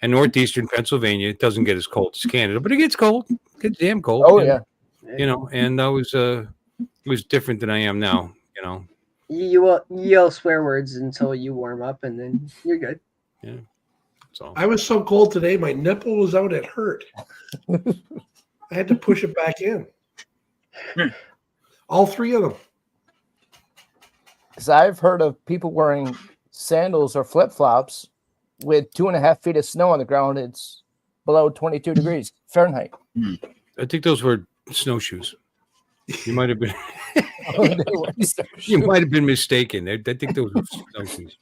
and northeastern Pennsylvania, it doesn't get as cold as Canada, but it gets cold. It gets damn cold. Oh, yeah. And I was it was different than I am now. You will yell swear words until you warm up, and then you're good. Yeah. So I was so cold today, my nipple was out, it hurt. I had to push it back in. All three of them. Because I've heard of people wearing sandals or flip flops with 2.5 feet of snow on the ground. It's below 22 degrees Fahrenheit. I think those were snowshoes. You might have been. Snowshoes. You might have been mistaken. I think those were snowshoes.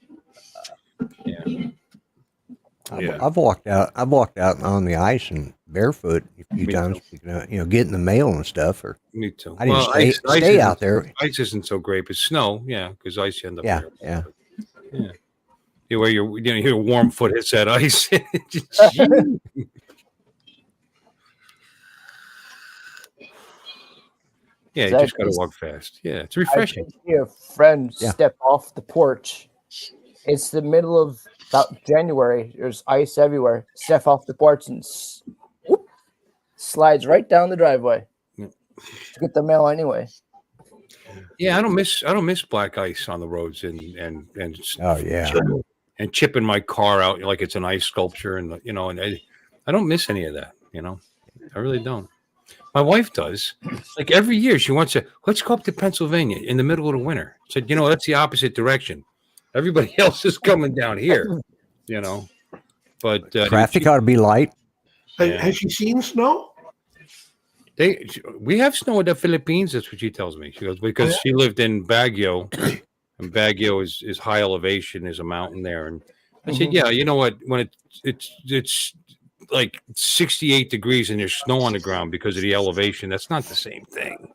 Yeah. Yeah. I've walked out on the ice and barefoot a few Me times, getting the mail and stuff. Or Me too. I didn't ice stay out there. Ice isn't so great, but snow, yeah, because ice you end up Yeah, there. yeah. You wear your warm foot hits that ice. Yeah, you just got to walk fast. Yeah, it's refreshing. I see a friend Yeah. step off the porch. It's the middle of about January. There's ice everywhere. Step off the porch and whoop, slides right down the driveway to get the mail anyway. Yeah, I don't miss black ice on the roads and Oh yeah. and chipping my car out like it's an ice sculpture and I don't miss any of that. I really don't. My wife does. Like every year, she wants to let's go up to Pennsylvania in the middle of the winter. Said, that's the opposite direction. Everybody else is coming down here. But Traffic ought to be light. Has she seen snow? We have snow in the Philippines. That's what she tells me. She goes because she lived in Baguio, and Baguio is high elevation, is a mountain there. And I said, yeah, you know what? When it's like 68 degrees and there's snow on the ground because of the elevation, that's not the same thing.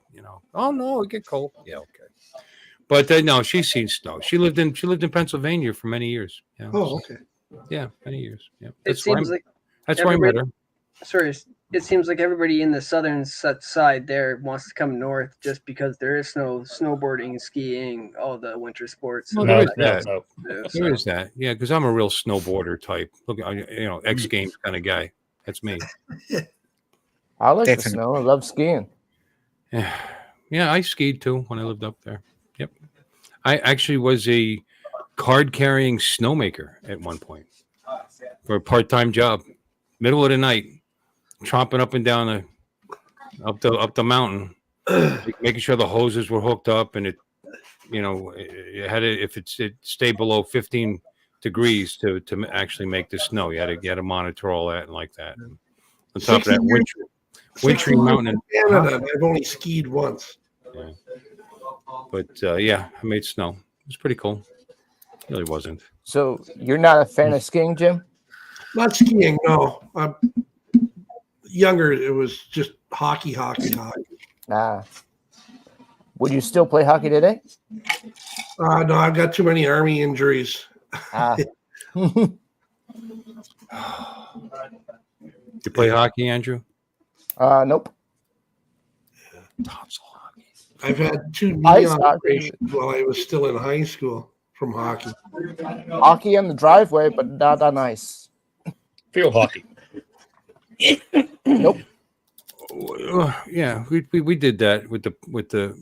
Oh no, it get cold. Yeah, okay. But no, she's seen snow. She lived in Pennsylvania for many years. Yeah. Oh, okay. Yeah, many years. Yeah, That's why I met her. Sorry, it seems like everybody in the southern side there wants to come north just because there is snowboarding, skiing, all the winter sports. Well, No, there is no, that. no. There is that. Yeah, because I'm a real snowboarder type. Look, X Games kind of guy. That's me. I like Definitely. the snow. I love skiing. Yeah, I skied too when I lived up there. Yep. I actually was a card-carrying snowmaker at one point for a part-time job. Middle of the night, tromping up and down up the mountain, making sure the hoses were hooked up, and it had to, if it stayed below 15 degrees to actually make the snow. You had to monitor all that and like that. And on top of that, wintry mountain in Canada. I've only skied once. Yeah. But I made snow. It was pretty cool. It really wasn't. So you're not a fan of skiing, Jim? Not skiing, no. Younger, it was just hockey. Would you still play hockey today? No, I've got too many Army injuries. Ah. You play hockey, Andrew? Nope. Topsail hockey. I've had 2 knee Ice hockey. operations while I was still in high school from hockey. Hockey on the driveway, but not on ice. Field hockey. Nope. Yeah, we did that with the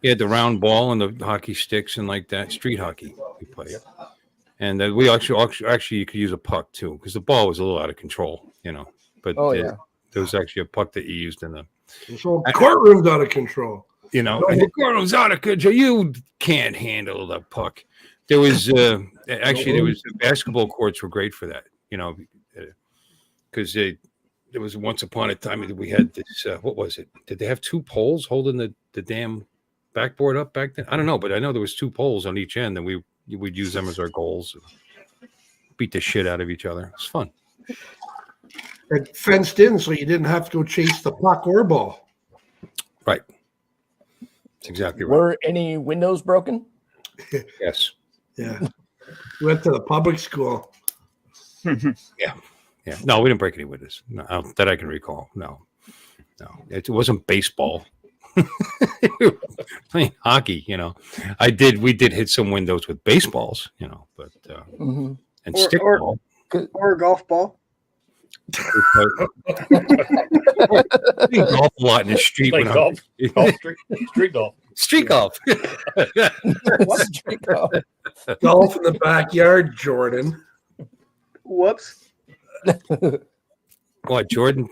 you had the round ball and the hockey sticks and like that. Street hockey we played, and we actually you could use a puck too because the ball was a little out of control, But there was actually a puck that you used in the courtroom's out of control. And the courtroom's out of control. You can't handle the puck. There was basketball courts were great for that, because there was once upon a time that we had this. What was it? Did they have 2 poles holding the damn backboard up back then? I don't know, but I know there was 2 poles on each end, and we'd use them as our goals, and beat the shit out of each other. It was fun. It fenced in, so you didn't have to go chase the puck or ball. Right. That's exactly right. Were any windows broken? Yes. Yeah. We went to the public school. Yeah. No, we didn't break any windows. No, that I can recall. No. It wasn't baseball. Playing hockey, we did hit some windows with baseballs, but and stickball or a golf ball. We golf a lot in the street. Play golf. Street golf. Street golf. What street golf? Golf in the backyard, Jordan. Whoops. What, Jordan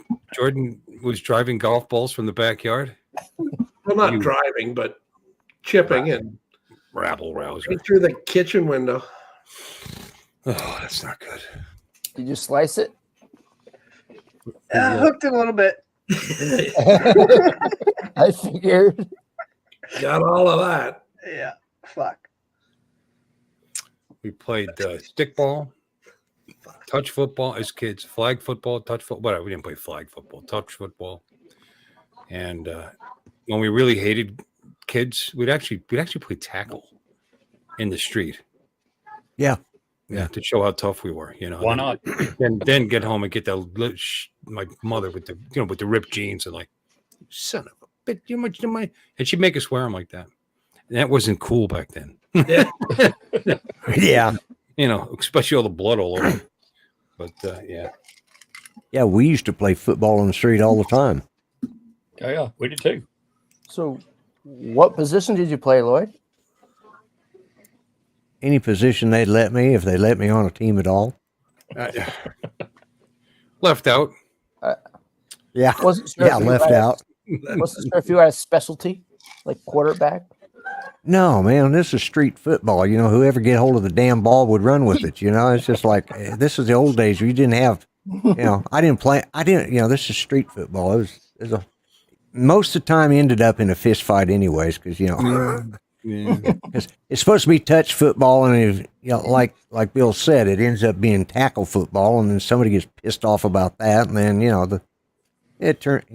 was driving golf balls from the backyard? Well, not driving, but chipping and rabble rouser through the kitchen window. Oh, that's not good. Did you slice it? Hooked it a little bit. I figured. Got all of that. Yeah. Fuck. We played stickball, touch football as kids, flag football, touch football. Whatever. We didn't play flag football, touch football. And when we really hated kids, we'd actually play tackle in the street. Yeah. Yeah, to show how tough we were, Why not? Then get home and get my mother with the ripped jeans and like, son of a bitch, and she'd make us wear them like that. And that wasn't cool back then. Yeah. Especially all the blood all over. But yeah. Yeah, we used to play football on the street all the time. Oh, yeah, we did too. So, what position did you play, Lloyd? Any position they'd let me, if they let me on a team at all. Left out. Yeah. Wasn't sure Yeah, left out. Wasn't sure if you had a specialty, like quarterback. No, man, this is street football. Whoever get hold of the damn ball would run with it. It's just like, this is the old days where you didn't have, this is street football. It was most of the time ended up in a fist fight anyways, because, because it's supposed to be touch football, and like Bill said, it ends up being tackle football, and then somebody gets pissed off about that, and then, it turned,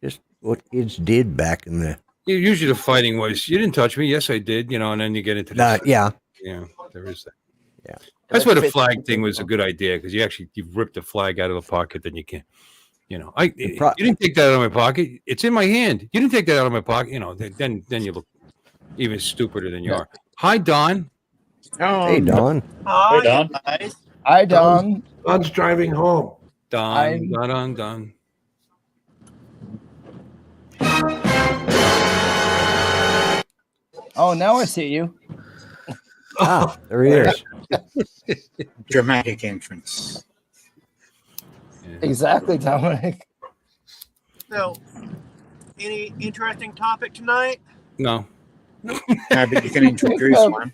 just what kids did back in the... Usually the fighting was, you didn't touch me. Yes, I did. And then you get into this. Yeah. Yeah, there is that. Yeah. That's why the flag thing was a good idea, because you've ripped the flag out of the pocket, then you can't, you didn't take that out of my pocket. It's in my hand. You didn't take that out of my pocket. Then you look even stupider than you are. Hi, Don. Oh, Hey, Don. Hey, Don. Guys. Hi, Don. Don's driving home. Don. Oh, now I see you. Ah, there he is. dramatic entrance. Exactly, Dominic. So, any interesting topic tonight? No. No, but you can introduce one.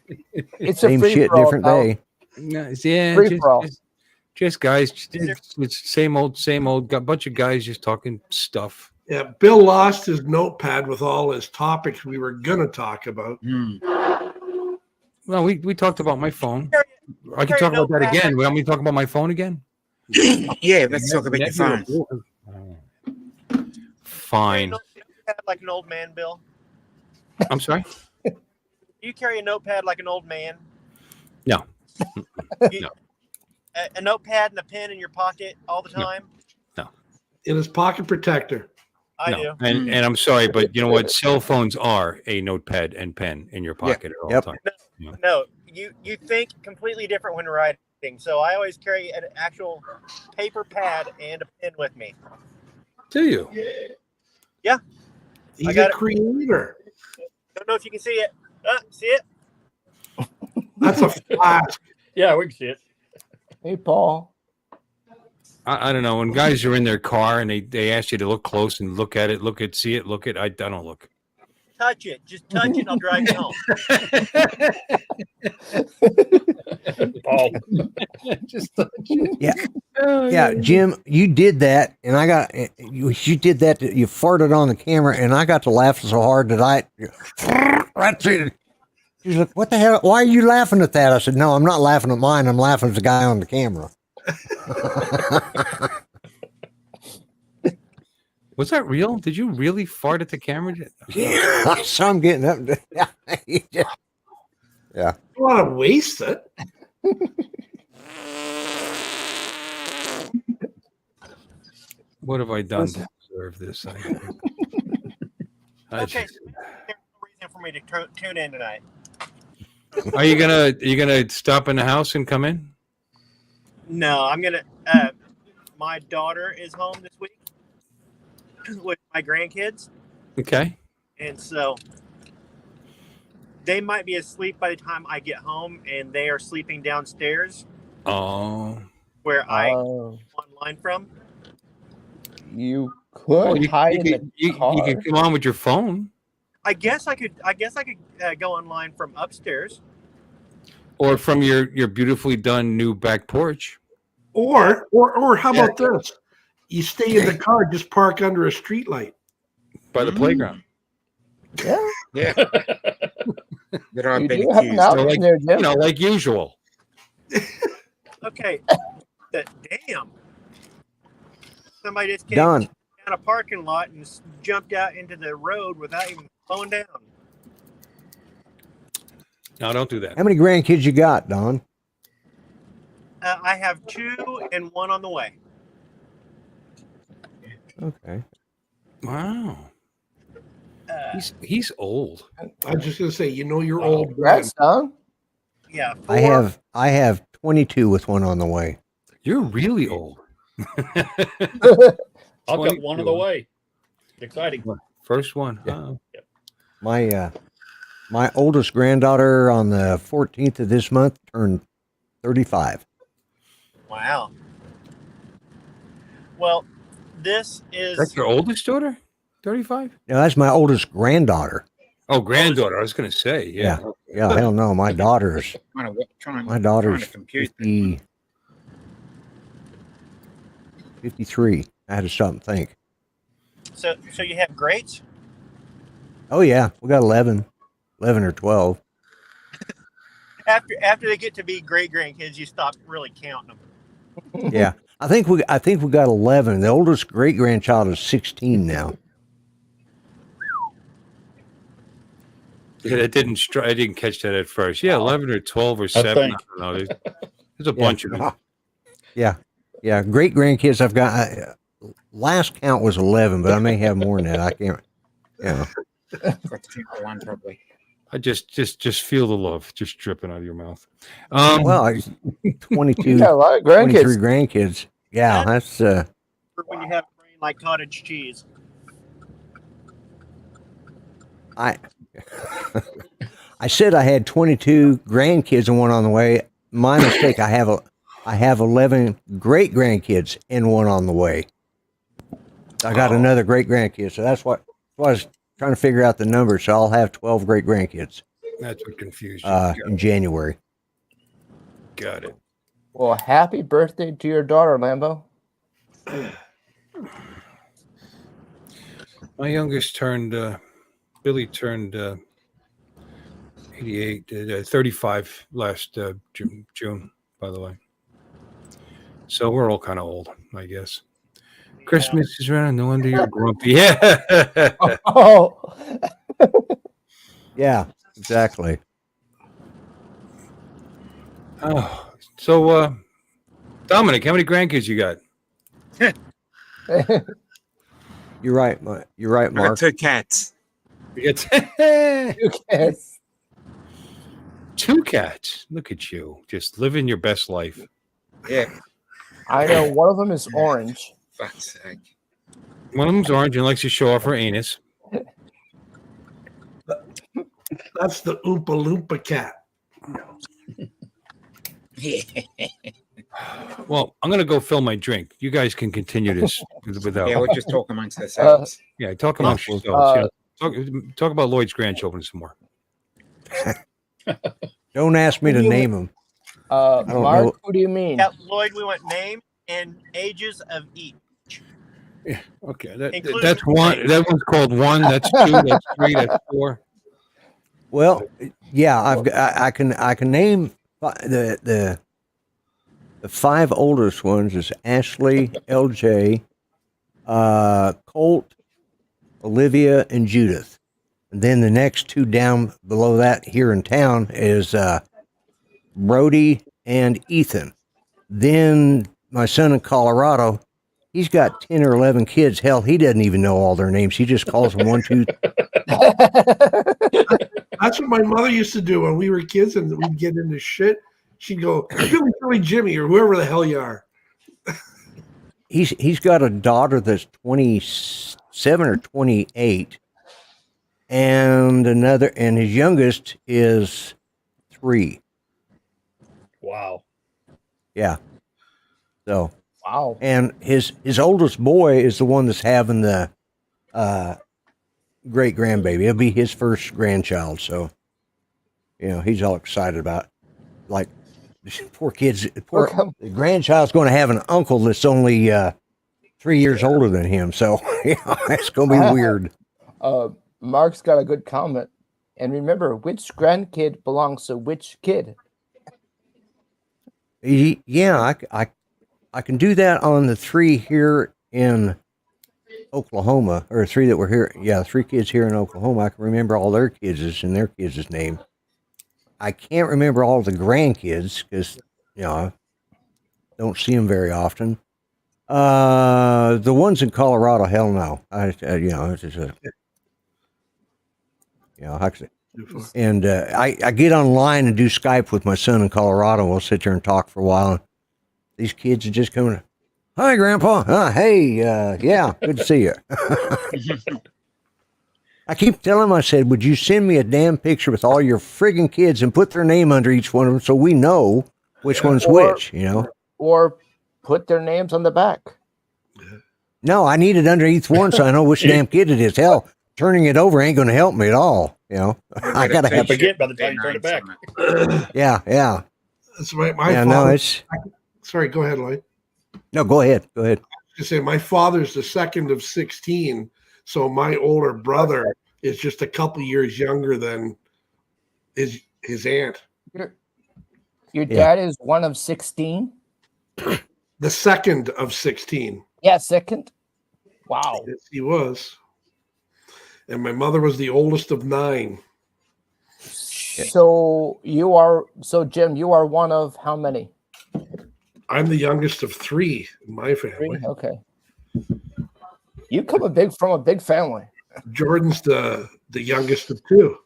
It's Same a free shit, for all, different pal. day. No, yeah, Free for all. just guys. It's same old. Got a bunch of guys just talking stuff. Yeah, Bill lost his notepad with all his topics we were going to talk about. Well, we talked about my phone. I can talk about that again. Want me to talk about my phone again? Yeah, let's talk about your phone. Fine. Like an old man, Bill. I'm sorry. you carry a notepad like an old man? No. You- No. A notepad and a pen in your pocket all the time? In his pocket protector. I No. do. And I'm sorry, but you know what? Cell phones are a notepad and pen in your pocket at all Yep. times. No, you think completely different when writing. So I always carry an actual paper pad and a pen with me. Do you? He's I got a it. creator. Don't know if you can see it. See it? That's a flash. Yeah, we can see it. Hey, Paul. I don't know. When guys are in their car and they ask you to look close and look at it, see it, look at I don't look. Touch it. Just touch it. I'll drive you home. Paul. Just touch it. Yeah. Yeah, Jim, you did that, and I got you did that. You farted on the camera, and I got to laughing so hard that that's it. She's like, "What the hell? Why are you laughing at that?" I said, "No, I'm not laughing at mine. I'm laughing at the guy on the camera." Was that real? Did you really fart at the camera? Yeah, so I'm getting up. Yeah. You want to waste it? What have I done to deserve this? Okay. There's no reason for me to tune in tonight. Are you gonna stop in the house and come in? No, I'm gonna. My daughter is home this week with my grandkids, Okay. and so they might be asleep by the time I get home, and they are sleeping downstairs Oh. where I Oh, online from. you could hide in the you car. can come on with your phone, I guess I could go online from upstairs. or from your beautifully done new back porch. Or how about this? You stay in the car, just park under a street light. By the playground. Yeah, Yeah. That I've you been do have an accused option of. like- there, Jim. Like usual. Okay. Damn. Somebody just came Done. down a parking lot and jumped out into the road without even slowing down. No, don't do that. How many grandkids you got, Don? I have 2 and 1 on the way. Okay. Wow. He's old. I was just gonna say, you're old. Congrats, Don. Yeah. I have 22 with one on the way. You're really old. I've got one of the 22. way. Exciting. First one. Yeah. Oh. My oldest granddaughter on the 14th of this month turned 35. Wow. Well, this is That's your oldest daughter? 35? No, that's my oldest granddaughter. Oh, granddaughter. I was going to say. Yeah. Yeah, hell no. My daughter's Trying daughter's to compute. 53. I had to stop and think. so you have greats? Oh yeah, we got 11 or 12. After they get to be great grandkids, you stop really counting them. Yeah, I think we got 11. The oldest great grandchild is 16 now. Yeah, I didn't catch that at first. Yeah, 11 or 12 or 7. I think. don't know. There's a bunch of them. Yeah, great grandkids. I've got last count was 11, but I may have more than that. I can't. Yeah. One probably. I just feel the love just dripping out of your mouth. Well, 22, You got a lot of 23 grandkids. grandkids. Yeah, that's For when you have a brain like cottage cheese. I said I had 22 grandkids and one on the way. My mistake. I have 11 great grandkids and one on the way. I got another great grandkid, so that's what I was trying to figure out the number. So I'll have 12 great grandkids That's what confused you. in January. Got it. Well, happy birthday to your daughter, Lambo. My youngest Billy turned 88, 35 last June, by the way. So we're all kind of old, I guess. Christmas is around. No wonder you're grumpy. Yeah. Oh, Yeah, exactly. Oh, so Dominic, how many grandkids you got? You're right. You're right, I got Mark. 2 cats. You got Yes. 2 cats. Look at you, just living your best life. Yeah, I know one of them is orange. fuck's sake. One of them's orange and likes to show off her anus. That's the Oompa Loompa cat. Well, I'm gonna go fill my drink. You guys can continue this without. Yeah, we'll just talk amongst ourselves. Yeah, talk amongst yourselves. Talk about Lloyd's grandchildren some more. Don't ask me to name them. Mark, know. who do you mean? Yeah, Lloyd, we want name and ages of each. Okay, Including that's one. names. That one's called 1. That's 2. That's 3. That's 4. Well, yeah, I can name the 5 oldest ones is Ashley, LJ, Colt, Olivia, and Judith. And then the next 2 down below that here in town is Brody and Ethan. Then my son in Colorado, he's got 10 or 11 kids. Hell, he doesn't even know all their names. He just calls them 1, 2. That's what my mother used to do when we were kids and we'd get into shit. She'd go, Billy, Billy, Jimmy, or whoever the hell you are. He's got a daughter that's 27 or 28, and his youngest is 3. Wow. Yeah. So, Wow. and his oldest boy is the one that's having the great grandbaby. It'll be his first grandchild. So, he's all excited about it. Like, poor kids. The grandchild's going to have an uncle that's only 3 years older than him. So, it's going to be weird. Mark's got a good comment. And remember, which grandkid belongs to which kid? Yeah, I can do that on the 3 here in Oklahoma, or 3 that were here. Yeah, 3 kids here in Oklahoma. I can remember all their kids and their kids' name. I can't remember all the grandkids because, I don't see them very often. The ones in Colorado, hell no. It's just and I get online and do Skype with my son in Colorado. We'll sit there and talk for a while. These kids are just coming. Hi, Grandpa. Hey, yeah, good to see you. I keep telling him, I said, would you send me a damn picture with all your friggin' kids and put their name under each one of them so we know which one's which, Or put their names on the back. No, I need it under each one so I know which damn kid it is. Hell, turning it over ain't going to help me at all. I got to have Forget by the time you turn it back. Yeah. That's right. Sorry, go ahead, Lloyd. No, go ahead. Go ahead. I say my father's the second of 16, so my older brother is just a couple years younger than his aunt. Your dad is one of 16? The second of 16. Yeah, second. Wow. Yes, he was. And my mother was the oldest of 9. So Jim, you are one of how many? I'm the youngest of 3 in my family. 3? Okay. You come from a big family. Jordan's the youngest of 2.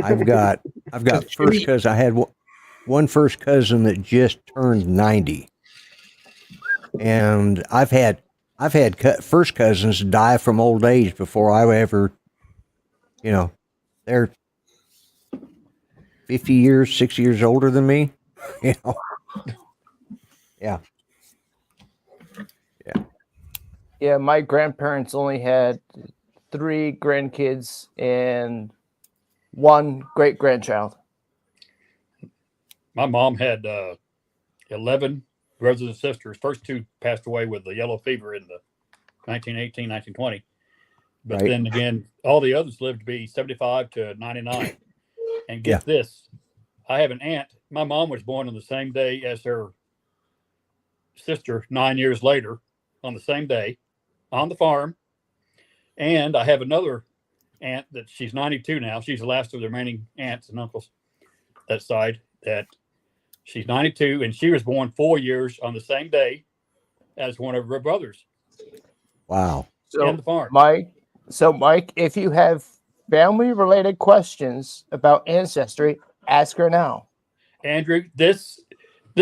I've got first cousin. I had one first cousin that just turned 90, and I've had first cousins die from old age before I ever, they're 50 years, 60 years older than me. Yeah. Yeah, my grandparents only had 3 grandkids and 1 great grandchild. My mom had 11 brothers and sisters. First 2 passed away with the yellow fever in the 1918, 1920. But Right. then again, all the others lived to be 75 to 99. And get this, I have an aunt. My mom was born on the same day as her sister 9 years later, on the same day, on the farm. And I have another aunt that she's 92 now. She's the last of the remaining aunts and uncles that side. that she's 92 and she was born 4 years on the same day as one of her brothers Wow. in the farm. Mike, if you have family-related questions about ancestry, ask her now. Andrew, this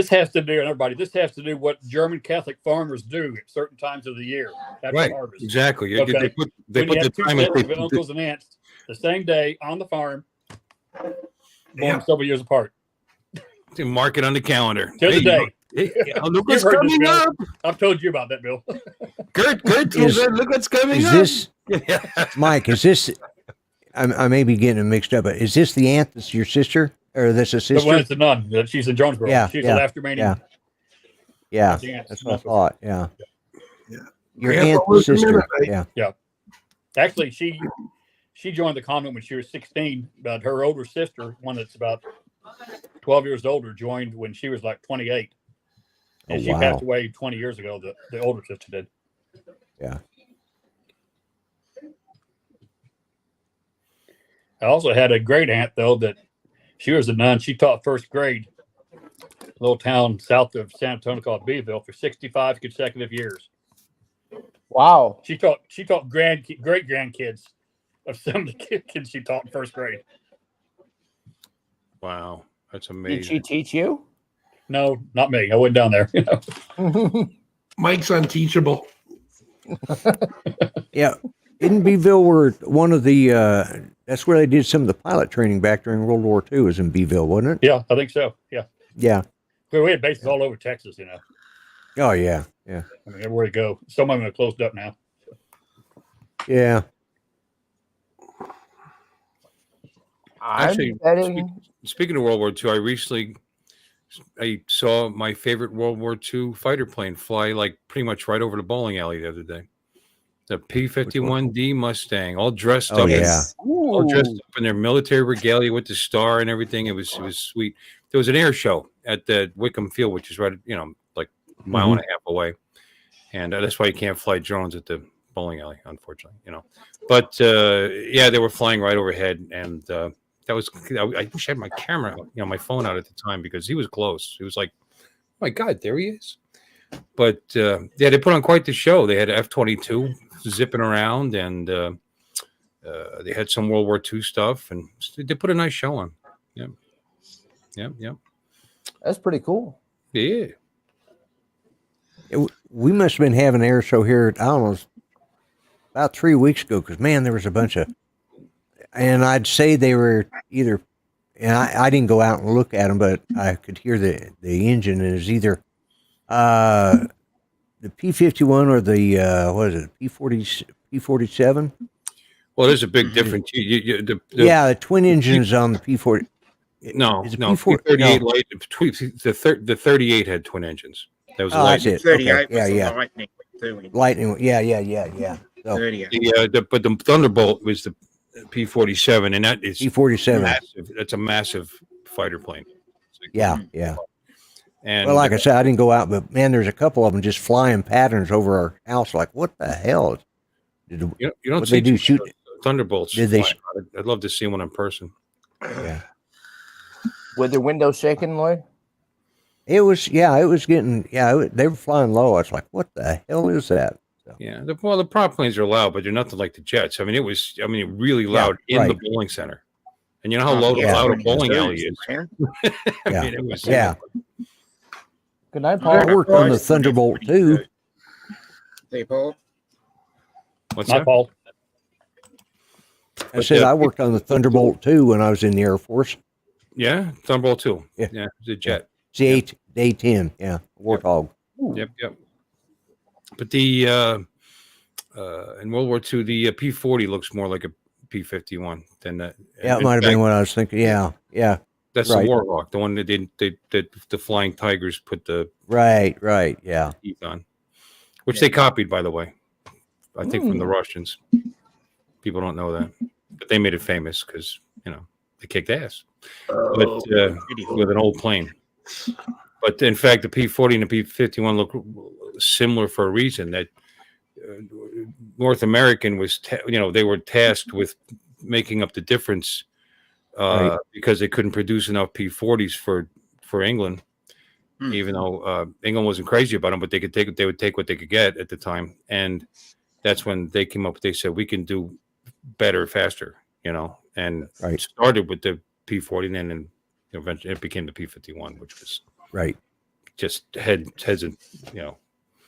has to do, and everybody, this has to do what German Catholic farmers do at certain times of the year after Right. harvest. Exactly. Okay. They put When you the have two time sets of uncles and aunts the same day on the farm, born several years apart. to mark it on the calendar. To the day. Hey, look You've what's heard this, coming Bill. up. I've told you about that, Bill. Good. Look what's coming Is up. this Mike? Is this? I may be getting it mixed up, but is this the aunt that's your sister, or this a The sister? one that's a nun. She's in Jonesboro. Yeah, She's yeah, a laughter maniac. Yeah, that's what I thought. Yeah. Your aunt and sister. Yeah. Actually, she joined the convent when she was 16, but her older sister, one that's about 12 years older, joined when she was like 28. And she passed away 20 years ago. The older sister did. Yeah. I also had a great aunt, though, that she was a nun. She taught first grade, a little town south of San Antonio called Beeville, for 65 consecutive years. Wow. She taught great grandkids of some of the kids she taught in first grade. Wow, that's Did amazing. she teach you? No, not me. I went down there. Mike's unteachable. Yeah. In Beeville, were one of the that's where they did some of the pilot training back during World War II. Was in Beeville, wasn't it? Yeah, I think so. Yeah. Yeah. We had bases all over Texas, you know. Oh yeah. Yeah. I mean, everywhere you go. Some of them are closed up now. Yeah. Actually, speaking of World War II, I saw my favorite World War II fighter plane fly like pretty much right over the bowling alley the other day. The P-51D Mustang, all dressed up. All dressed up in their military regalia with the star and everything. It was sweet. There was an air show at the Wickham Field, which is right, like a mile and a half away, and that's why you can't fly drones at the bowling alley, unfortunately. But they were flying right overhead, and that was. I wish I had my camera, my phone out at the time because he was close. It was like, oh my God, there he is. But they put on quite the show. They had F-22 zipping around, and they had some World War II stuff, and they put a nice show on. Yeah. That's pretty cool. Yeah. We must have been having an air show here, I don't know, about 3 weeks ago, because, man, there was a bunch of, and I'd say they were either, and I didn't go out and look at them, but I could hear the engine, and it was either the P-51 or the, what is it, P-47? Well, there's a big difference. The twin engines on the P-40. No, P-40? P-38 No. light. The 38 had twin engines. That was That's it. 38 Okay. was the Lightning. Too. Lightning. Yeah. So, 38. But the Thunderbolt was the P-47, and that is P-47. massive. That's a massive fighter plane. Yeah. And Well, like I said, I didn't go out, but man, there's a couple of them just flying patterns over our house. Like, what the hell? you don't What see they do? Shoot? Thunderbolts. Did they? I'd love to see one in person. Yeah. With the windows shaking, Lloyd? It was getting, they were flying low. I was like, what the hell is that? So, Yeah. The prop planes are loud, but they're nothing like the jets. I mean, it was really loud in the bowling center. And you know how loud a bowling alley is. Yeah. It was, Good night, I Paul. worked on the Thunderbolt too. Hey, Paul. What's Not that? Paul. I said I worked on the Thunderbolt too when I was in the Air Force. Yeah, Thunderbolt 2. Yeah. Yeah, the jet. It's the A-10. Yeah, Warthog. Yep. But the in World War II, the P-40 looks more like a P-51 than that. Yeah, it might have been what I was thinking. Yeah. That's right. the Warhawk, the one that the Flying Tigers put the Right. Yeah. teeth on, which they copied, by the way. I think from the Russians. People don't know that, but they made it famous because they kicked ass, but with an old plane. But in fact, the P-40 and the P-51 look similar for a reason. That North American was, they were tasked with making up the difference Right. because they couldn't produce enough P40s for England. Even though England wasn't crazy about them, but they would take what they could get at the time, and that's when they came up. They said we can do better, faster, and Right. started with the P40, and then eventually it became the P51, which was Right. just heads and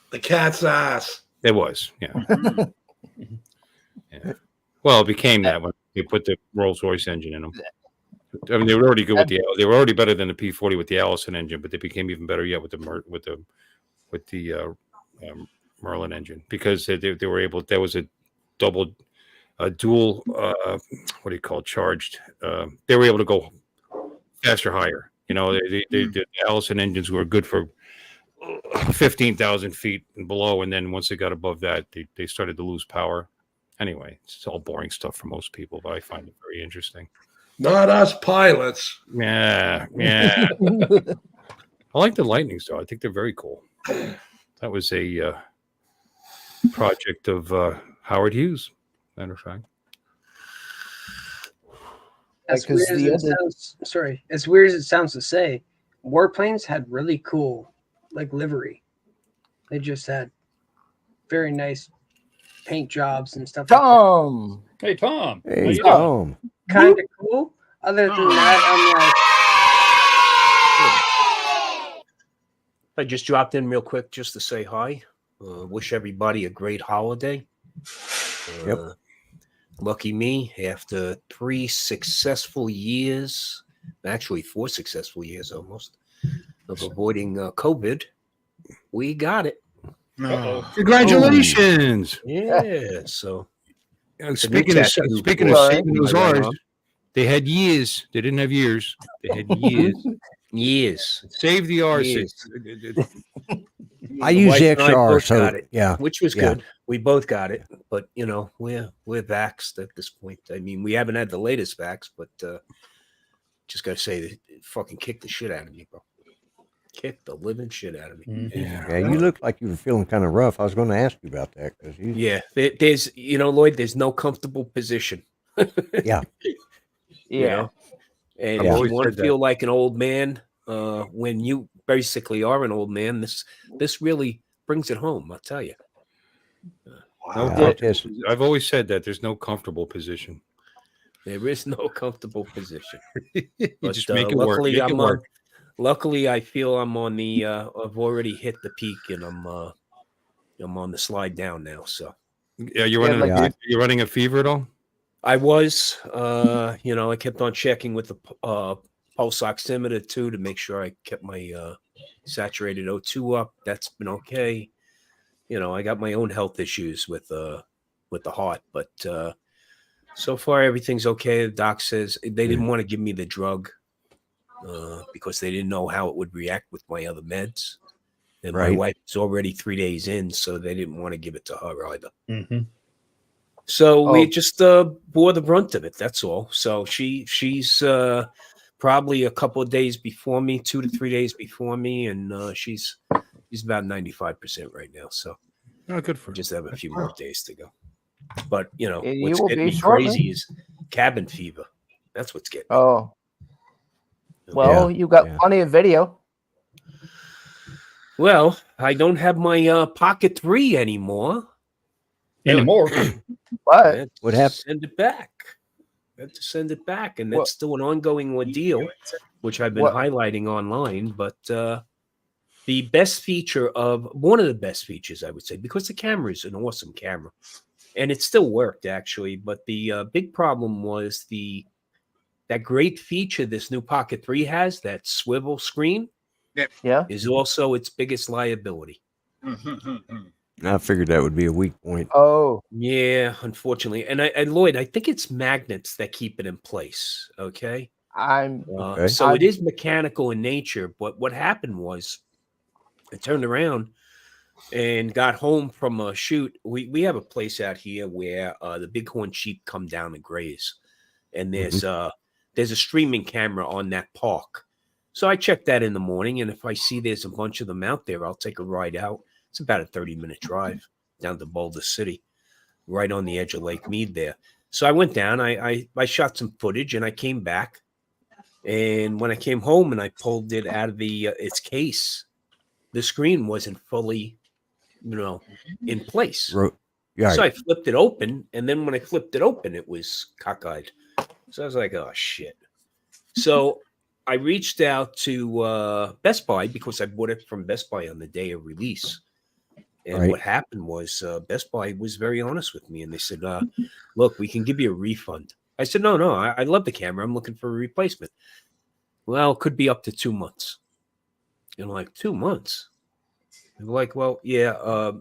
The cat's ass. it was, yeah. Yeah. Well, it became that when you put the Rolls Royce engine in them. I mean, they were already good with they were already better than the P40 with the Allison engine, but they became even better yet with the Merlin engine, because they were able. There was a dual what do you call it, charged. They were able to go faster, higher. The Allison engines were good for 15,000 feet and below, and then once they got above that, they started to lose power. Anyway, it's all boring stuff for most people, but I find it very interesting. Not us pilots. Yeah. I like the Lightnings, though. I think they're very cool. That was a project of Howard Hughes, matter of fact. As weird as it sounds, as weird as it sounds to say, warplanes had really cool, livery. They just had very nice paint jobs and stuff. Tom. Hey, Tom. Hey, How you Tom. Kind of cool. Other than that, I just dropped in real quick just to say hi. Wish everybody a great holiday. Yep. Lucky me, after 3 successful years, actually 4 successful years almost, of avoiding COVID, we got it. Congratulations! Yeah, so Speaking of saving those R's, they had years. They didn't have years. They had years. years. Save the R's. I use wife the and I extra R, both so got it, yeah, which was good. We both got it, but we're vaxxed at this point. I mean, we haven't had the latest vax, but just gotta say, that it fucking kicked the shit out of me, bro. Kicked the living shit out of me. Mm-hmm. Yeah, you look like you were feeling kind of rough. I was going to ask you about that because There's Lloyd, there's no comfortable position. Yeah. And if you want to feel like an old man, when you basically are an old man, this really brings it home, I'll tell you. I've always said that there's no comfortable position. There is no comfortable position. But, just make it work. Make it work. Luckily, I feel I'm on the. I've already hit the peak, and I'm on the slide down now. So, yeah, you're running a fever at all? I was. I kept on checking with the pulse oximeter too to make sure I kept my saturated O2 up. That's been okay. I got my own health issues with the heart, but so far everything's okay. The doc says they didn't want to give me the drug because they didn't know how it would react with my other meds. And my wife is already 3 days in, so they didn't want to give it to her either. Mm-hmm. So we just bore the brunt of it. That's all. So she's probably a couple of days before me, 2 to 3 days before me, and she's about 95% right now. So good for her. Just have a few more days to go. But what's getting me crazy is cabin fever. That's what's getting me. Oh. Well, you got plenty of video. Well, I don't have my Pocket 3 anymore. What? What happened? Send it back. I have to send it back, and that's still an ongoing ordeal, which I've been highlighting online. But the best feature one of the best features, I would say, because the camera is an awesome camera, and it still worked actually. But the big problem was that great feature this new Pocket 3 has, that swivel screen, is also its biggest liability. I figured that would be a weak point. Oh, yeah, unfortunately. And Lloyd, I think it's magnets that keep it in place. Okay. So it is mechanical in nature. But what happened was I turned around and got home from a shoot. We have a place out here where the bighorn sheep come down and graze. And there's a streaming camera on that park. So I check that in the morning. And if I see there's a bunch of them out there, I'll take a ride out. It's about a 30-minute drive down to Boulder City, right on the edge of Lake Mead there. So I went down, I shot some footage, and I came back. And when I came home and I pulled it out of the its case, the screen wasn't fully, in place. Yeah. So I flipped it open, and then when I flipped it open, it was cockeyed. So I was like, "Oh shit!" So I reached out to Best Buy because I bought it from Best Buy on the day of release. And Right. what happened was Best Buy was very honest with me, and they said, "Look, we can give you a refund." I said, "No, I love the camera. I'm looking for a replacement." Well, it could be up to 2 months. And I'm like, 2 months? They're like, well, yeah,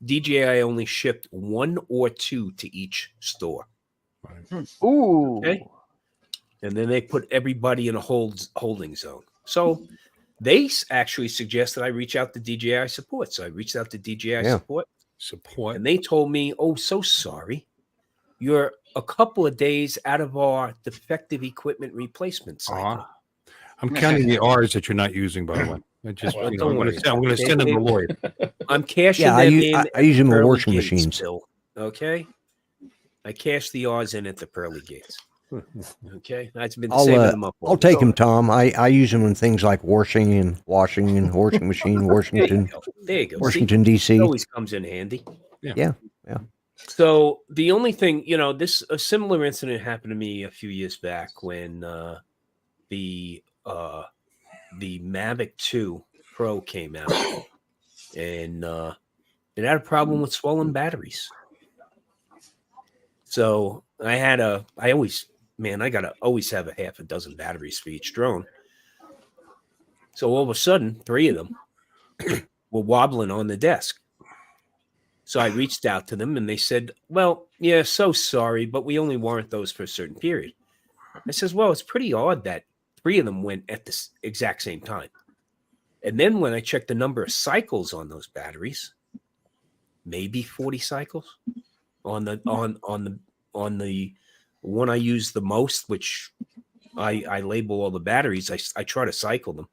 DJI only shipped 1 or 2 to each store. Ooh. Okay. And then they put everybody in a holding zone. So they actually suggested I reach out to DJI support. So I reached out to DJI support. And they told me, oh, so sorry. You're a couple of days out of our defective equipment replacement cycle. I'm counting the R's that you're not using, by the way. I'm going to send them a lawyer. I'm cashing Yeah, them in. I use them in pearly washing gates, machines. Bill, okay? I cash the R's in at the pearly gates. Okay? I've been saving them up. I'll take them, Tom. I use them in things like washing and washing machine, Washington. There you go. Washington, See, D.C. It always comes in handy. Yeah. So the only thing, a similar incident happened to me a few years back when the Mavic 2 Pro came out, and it had a problem with swollen batteries. So I gotta always have a half a dozen batteries for each drone. So all of a sudden, 3 of them were wobbling on the desk. So I reached out to them and they said, well, yeah, so sorry, but we only warrant those for a certain period. I says, well, it's pretty odd that 3 of them went at the exact same time. And then when I checked the number of cycles on those batteries, maybe 40 cycles on the one I use the most, which I label all the batteries. I try to cycle them.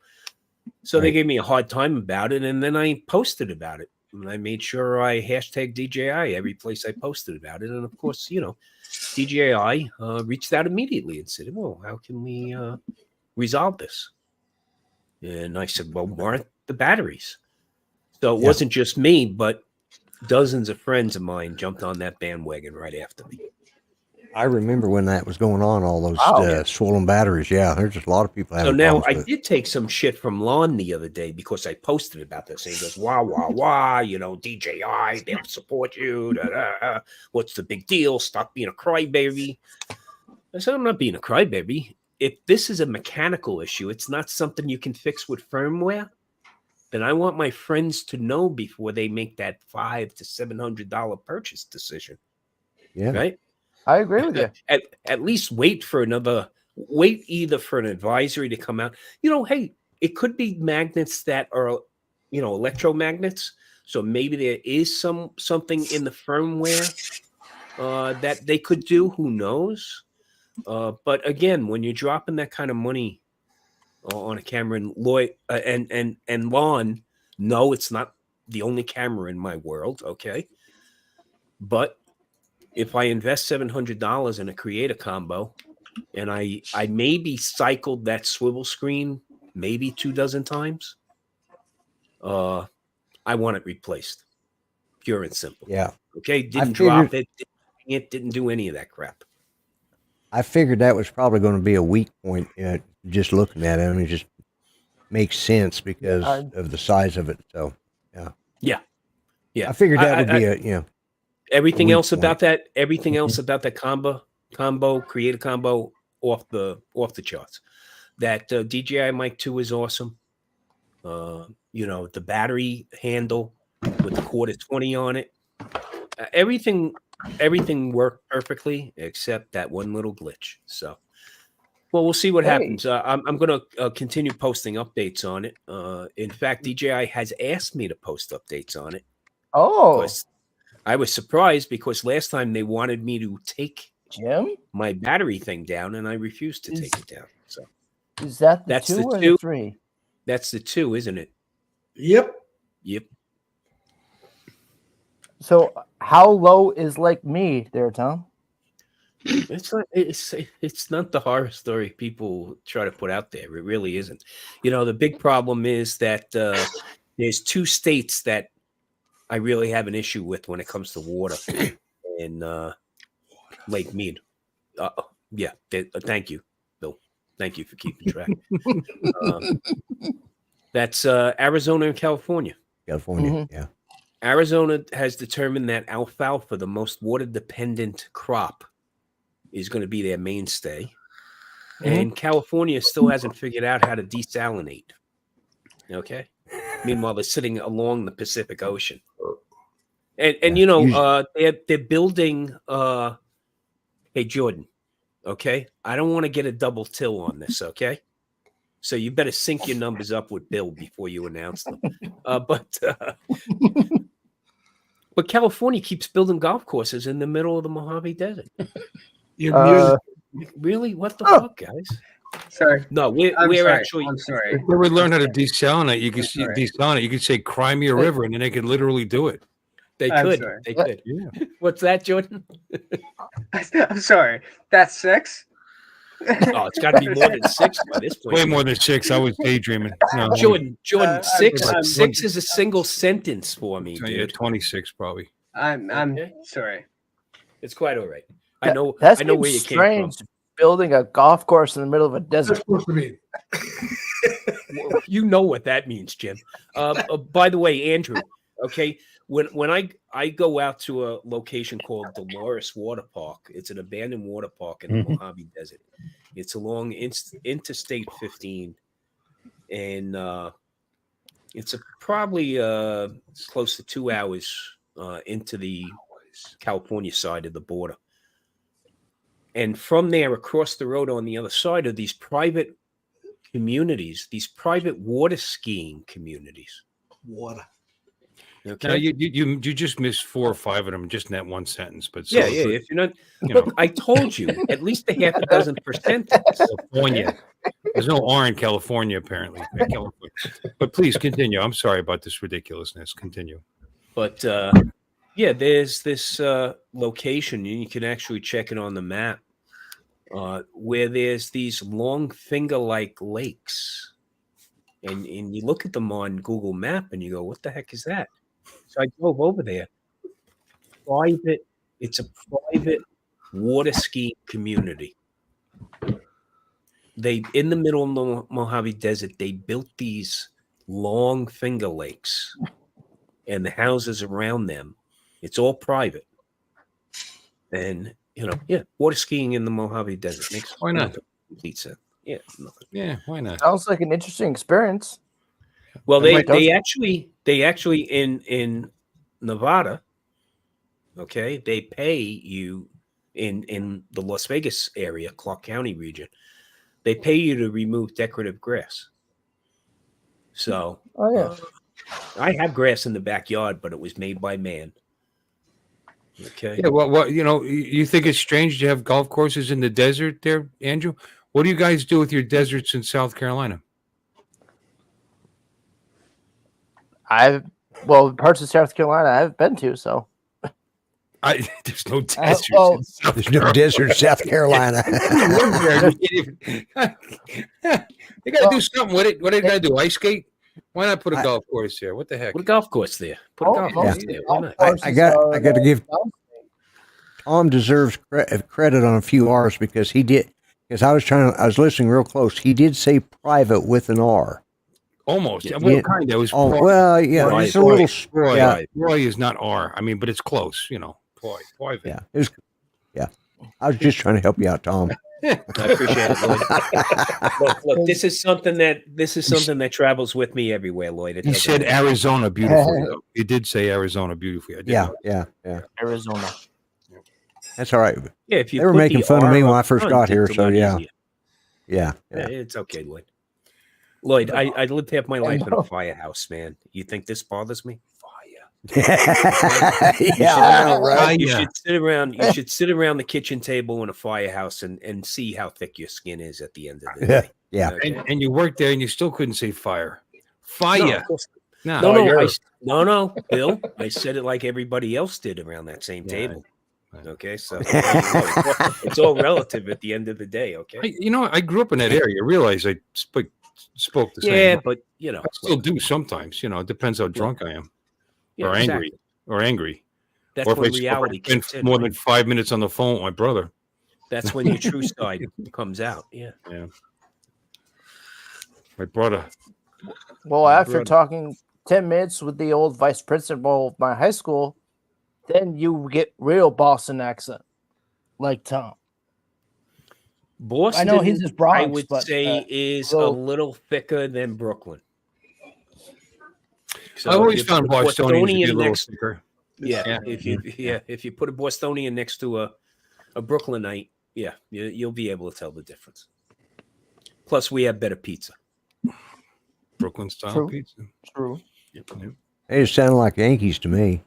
So they gave me a hard time about it. And then I posted about it. And I made sure I hashtag DJI every place I posted about it. And of course, DJI reached out immediately and said, well, how can we resolve this? And I said, well, warrant the batteries. So it wasn't just me, but dozens of friends of mine jumped on that bandwagon right after me. I remember when that was going on, all those swollen batteries. Yeah, there's just a lot of people having So now I problems with did take some shit from Lon the other day because I posted about this. And he goes, wah, DJI, they'll support you. Da, da, da. What's the big deal? Stop being a crybaby. I said, I'm not being a crybaby. If this is a mechanical issue, it's not something you can fix with firmware, then I want my friends to know before they make that $500 to $700 purchase decision. Yeah. Right? I agree with you. At least wait either for an advisory to come out. Hey, it could be magnets that are, electromagnets. So maybe there is something in the firmware that they could do. Who knows? But again, when you're dropping that kind of money on a camera, and Lloyd and Lon, no, it's not the only camera in my world. Okay, but if I invest $700 in a Creator combo, and I maybe cycled that swivel screen maybe 24 times, I want it replaced, pure and simple. Yeah. Okay, didn't drop it, didn't do any of that crap. I figured that was probably going to be a weak point. Just looking at it, it just makes sense because of the size of it. So, yeah. I figured that would be everything else about that combo, Creator combo, off the charts. That DJI Mic 2 is awesome. The battery handle with the quarter 20 on it. Everything worked perfectly except that one little glitch. So, well, we'll see what happens. I'm going to continue posting updates on it. In fact, DJI has asked me to post updates on it. Oh, I was surprised because last time they wanted me to take my battery thing down, and I refused to take it down. So, is that the 2 or the 3? That's the 2, isn't it? Yep. So how low is like me there, Tom? It's not the horror story people try to put out there. It really isn't. The big problem is that there's two states that I really have an issue with when it comes to water in Lake Mead. Yeah, thank you, Bill. Thank you for keeping track. That's Arizona and California. California, yeah. Arizona has determined that alfalfa, the most water-dependent crop, is going to be their mainstay. And California still hasn't figured out how to desalinate. Okay. Meanwhile, they're sitting along the Pacific Ocean. And they're building hey, Jordan, okay? I don't want to get a double till on this, okay? So you better sync your numbers up with Bill before you announce them. But California keeps building golf courses in the middle of the Mojave Desert. Really? What the fuck, guys? Sorry. No, we're actually. I'm sorry. If they would learn how to desalinate, you could say Crimea River, and then they could literally do it. They could. They could. Yeah. What's that, Jordan? I'm sorry. That's 6? Oh, it's got to be more than 6 by this point. Way more than 6. I was daydreaming. No, Jordan, 6 I'm- is a single sentence for me, yeah, dude. 26 probably. I'm sorry. It's quite all right. I know That's where you came strange. from. Building a golf course in the middle of a What's that desert. supposed to mean? You know what that means, Jim. By the way, Andrew, okay, when I go out to a location called Dolores Water Park, it's an abandoned water park in the Mojave Desert. It's along Interstate 15, and it's probably close to 2 hours into the California side of the border. And from there, across the road on the other side are these private communities, these private water skiing communities. Water. Okay. Now, you just missed 4 or 5 of them just in that one sentence. But Yeah. If you're not, look, I told you at least a half a dozen percent. California. There's no R in California, apparently. But please continue. I'm sorry about this ridiculousness. Continue. But yeah, there's this location, and you can actually check it on the map, where there's these long finger-like lakes, and you look at them on Google Map, and you go, "What the heck is that?" So I drove over there. It's a private water ski community. They, in the middle of the Mojave Desert, they built these long finger lakes, and the houses around them. It's all private, and water skiing in the Mojave Desert makes Why not? complete sense. Yeah, nothing. Yeah, why not? Sounds like an interesting experience. Well, It they might actually in Nevada, okay, they pay you in the Las Vegas area, Clark County region, they pay you to remove decorative grass. So, Oh yeah. I have grass in the backyard, but it was made by man. Okay. Yeah, well, you think it's strange to have golf courses in the desert there, Andrew? What do you guys do with your deserts in South Carolina? Parts of South Carolina I've been to, so There's no deserts. well, in South There's no desert, South Carolina. They got to do something with it. What are they got to do? Ice skate? Why not put a golf course there? What the heck? Put a golf course there. Put a golf course there. Why not? I got to give Tom deserves credit on a few R's because he did. Because I was listening real close. He did say private with an R. Almost. Yeah. Well, kind of. It was Well, yeah, Roy, it's a little. Roy, Yeah, Roy is not R. I mean, but it's close. Private. yeah, it was. Yeah, I was just trying to help you out, Tom. I appreciate it, Lloyd. Look, this is something that travels with me everywhere, Lloyd. It He doesn't- said Arizona beautifully. Though. He did say Arizona beautifully. I did know. Yeah. Arizona. That's all right. Yeah, if you They were put making the fun of R me when up I first front, got here, it's a so lot yeah. easier. Yeah. It's okay, Lloyd. Lloyd, I lived half my life in a firehouse, man. You think this bothers me? Yeah, I know, right? You should sit around. You should sit around the kitchen table in a firehouse and see how thick your skin is at the end of the Yeah, day. yeah. Okay? And you worked there, and you still couldn't say fire. No, Fire. of course No, not. No, Bill. I said it like everybody else did around that same table. Okay, so it's all relative at the end of the day. Okay. I grew up in that area. I realize I spoke the same. Yeah, way. but I still do sometimes. It depends how drunk I am, or exactly. angry. That's Or if when I reality spend kicks in. more Right? than 5 minutes on the phone with my brother. That's when your true side comes out. Yeah. Yeah. My brother. Well, after talking 10 minutes with the old vice principal of my high school, then you get real Boston accent, like Tom. Boston, I know he's just Bronx, I would say, is a little thicker than Brooklyn. So I always found Bostonians to be a little next, thicker. Yeah, if you put a Bostonian next to a Brooklynite, you'll be able to tell the difference. Plus, we have better pizza. Brooklyn style pizza. True. Yep. They just sound like Yankees to me.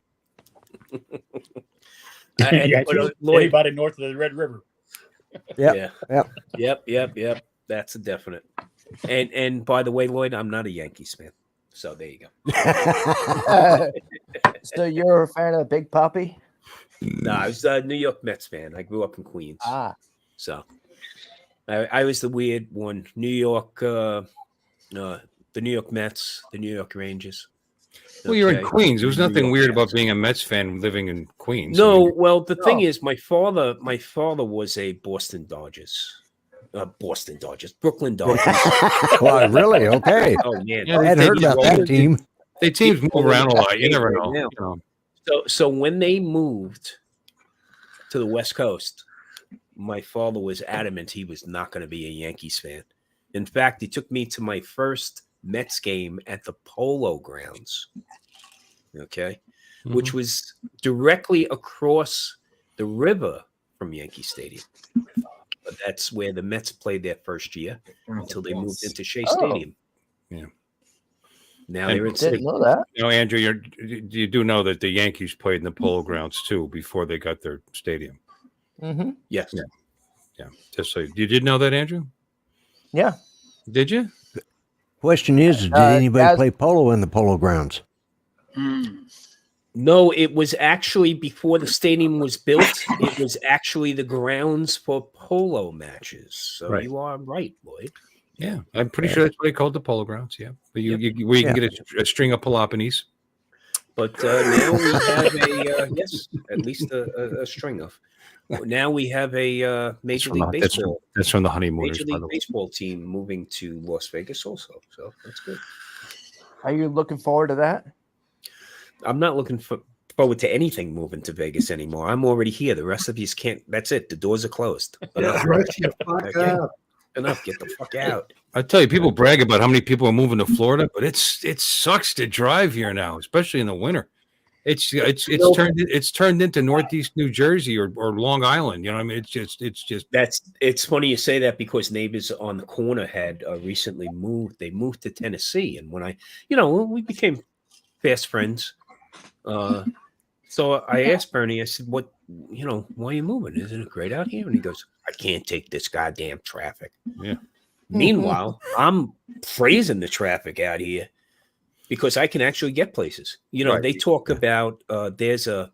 Anybody north of the Red River. Yep. Yep. That's a definite. And by the way, Lloyd, I'm not a Yankees fan. So there you go. So you're a fan of Big Papi? No, I was a New York Mets fan. I grew up in Queens. So I was the weird one. New York, the New York Mets, the New York Rangers. Well, you're in Queens. There was nothing weird about being a Mets fan living in Queens. No, well, the thing is, my father was a Boston Dodgers. Brooklyn Dodgers. Wow, really? Okay. Oh man, I hadn't heard about that team. They teams move around a lot. You never know. So when they moved to the West Coast, my father was adamant he was not going to be a Yankees fan. In fact, he took me to my first Mets game at the Polo Grounds. Okay, which was directly across the river from Yankee Stadium. But that's where the Mets played their first year until they moved into Shea Stadium. Yeah. Now they're in Didn't know that. Andrew, you do know that the Yankees played in the Polo Grounds too before they got their stadium. Mm-hmm. Yes. Yeah. Just so you did know that, Andrew? Yeah. Did you? Question is, did anybody play polo in the Polo Grounds? No, it was actually before the stadium was built. It was actually the grounds for polo matches. So you are right, Lloyd. Yeah, I'm pretty sure that's what they called the Polo Grounds. Yeah, but where you can get a string of Peloponese. But now we have at least a string of. Now we have a Major League Baseball. That's from the Honeymooners. Major League Baseball team moving to Las Vegas also. So that's good. Are you looking forward to that? I'm not looking forward to anything moving to Vegas anymore. I'm already here. The rest of you can't. That's it. The doors are closed. Enough. Enough. Get the fuck out. I tell you, people brag about how many people are moving to Florida, but it sucks to drive here now, especially in the winter. It's turned into Northeast New Jersey or Long Island. You know what I mean? It's funny you say that because neighbors on the corner had recently moved. They moved to Tennessee, and when we became fast friends. So I asked Bernie, I said, why are you moving? Isn't it great out here? And he goes, I can't take this goddamn traffic. Yeah. Meanwhile, I'm praising the traffic out here because I can actually get places. They talk about there's a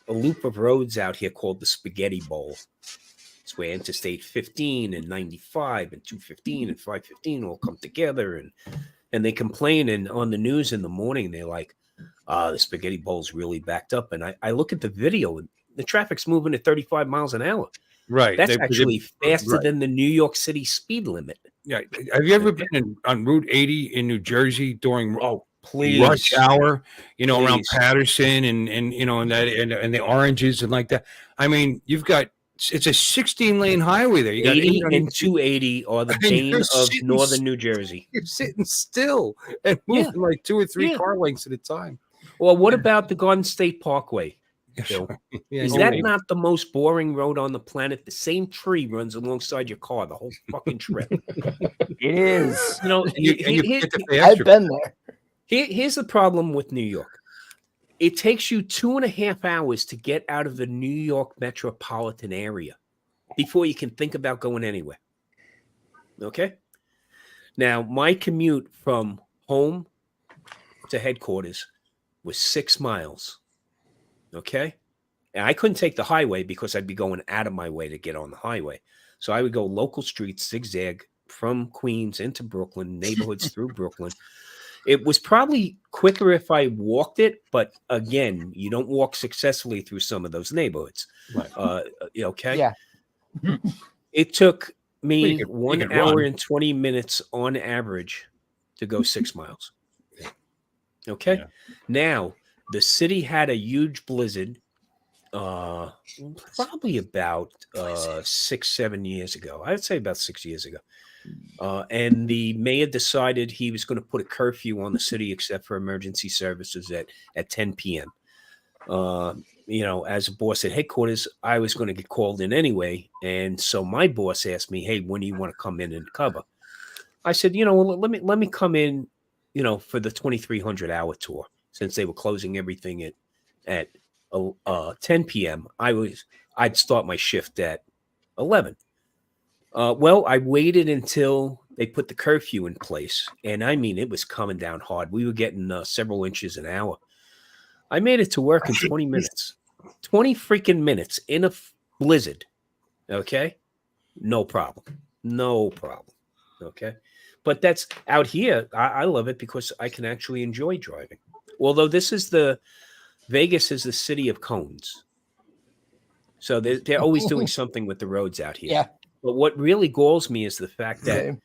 loop of roads out here called the Spaghetti Bowl. It's where Interstate 15 and 95 and 215 and 515 all come together. And they complain, and on the news in the morning, they're like, the Spaghetti Bowl's really backed up. And I look at the video, and the traffic's moving at 35 miles an hour. Right. That's actually faster than the New York City speed limit. Yeah. Have you ever been on Route 80 in New Jersey during rush hour, around Patterson and the oranges and like that? I mean, it's a 16-lane highway there. You got 80 and 280 are the bane of northern New Jersey. You're sitting still and moving like 2 or 3 car lengths at a time. Well, what about the Garden State Parkway? Bill? Yeah, is that not the most boring road on the planet? The same tree runs alongside your car the whole fucking trip. It is. I've been there. Here's the problem with New York. It takes you 2.5 hours to get out of the New York metropolitan area before you can think about going anywhere. Okay? Now, my commute from home to headquarters was 6 miles. Okay? And I couldn't take the highway because I'd be going out of my way to get on the highway. So I would go local streets, zigzag from Queens into Brooklyn, neighborhoods through Brooklyn. It was probably quicker if I walked it, but again, you don't walk successfully through some of those neighborhoods. Right. Okay. Yeah. It took Well, me you could 1 hour run. and 20 minutes on average to go 6 miles. Okay. Yeah. Now, the city had a huge blizzard probably about 6-7 years ago. I'd say about 6 years ago. And the mayor decided he was going to put a curfew on the city except for emergency services at 10 p.m. As a boss at headquarters, I was going to get called in anyway. And so my boss asked me, hey, when do you want to come in and cover? I said, let me come in, for the 2300 hour tour, since they were closing everything at 10 p.m. I'd start my shift at 11. Well, I waited until they put the curfew in place, and I mean, it was coming down hard. We were getting several inches an hour. I made it to work in 20 minutes, 20 freaking minutes in a blizzard. Okay. No problem. Okay. But that's out here. I love it because I can actually enjoy driving. Although Vegas is the city of cones. So they're always doing something with the roads out here. Yeah. But what really galls me is the fact that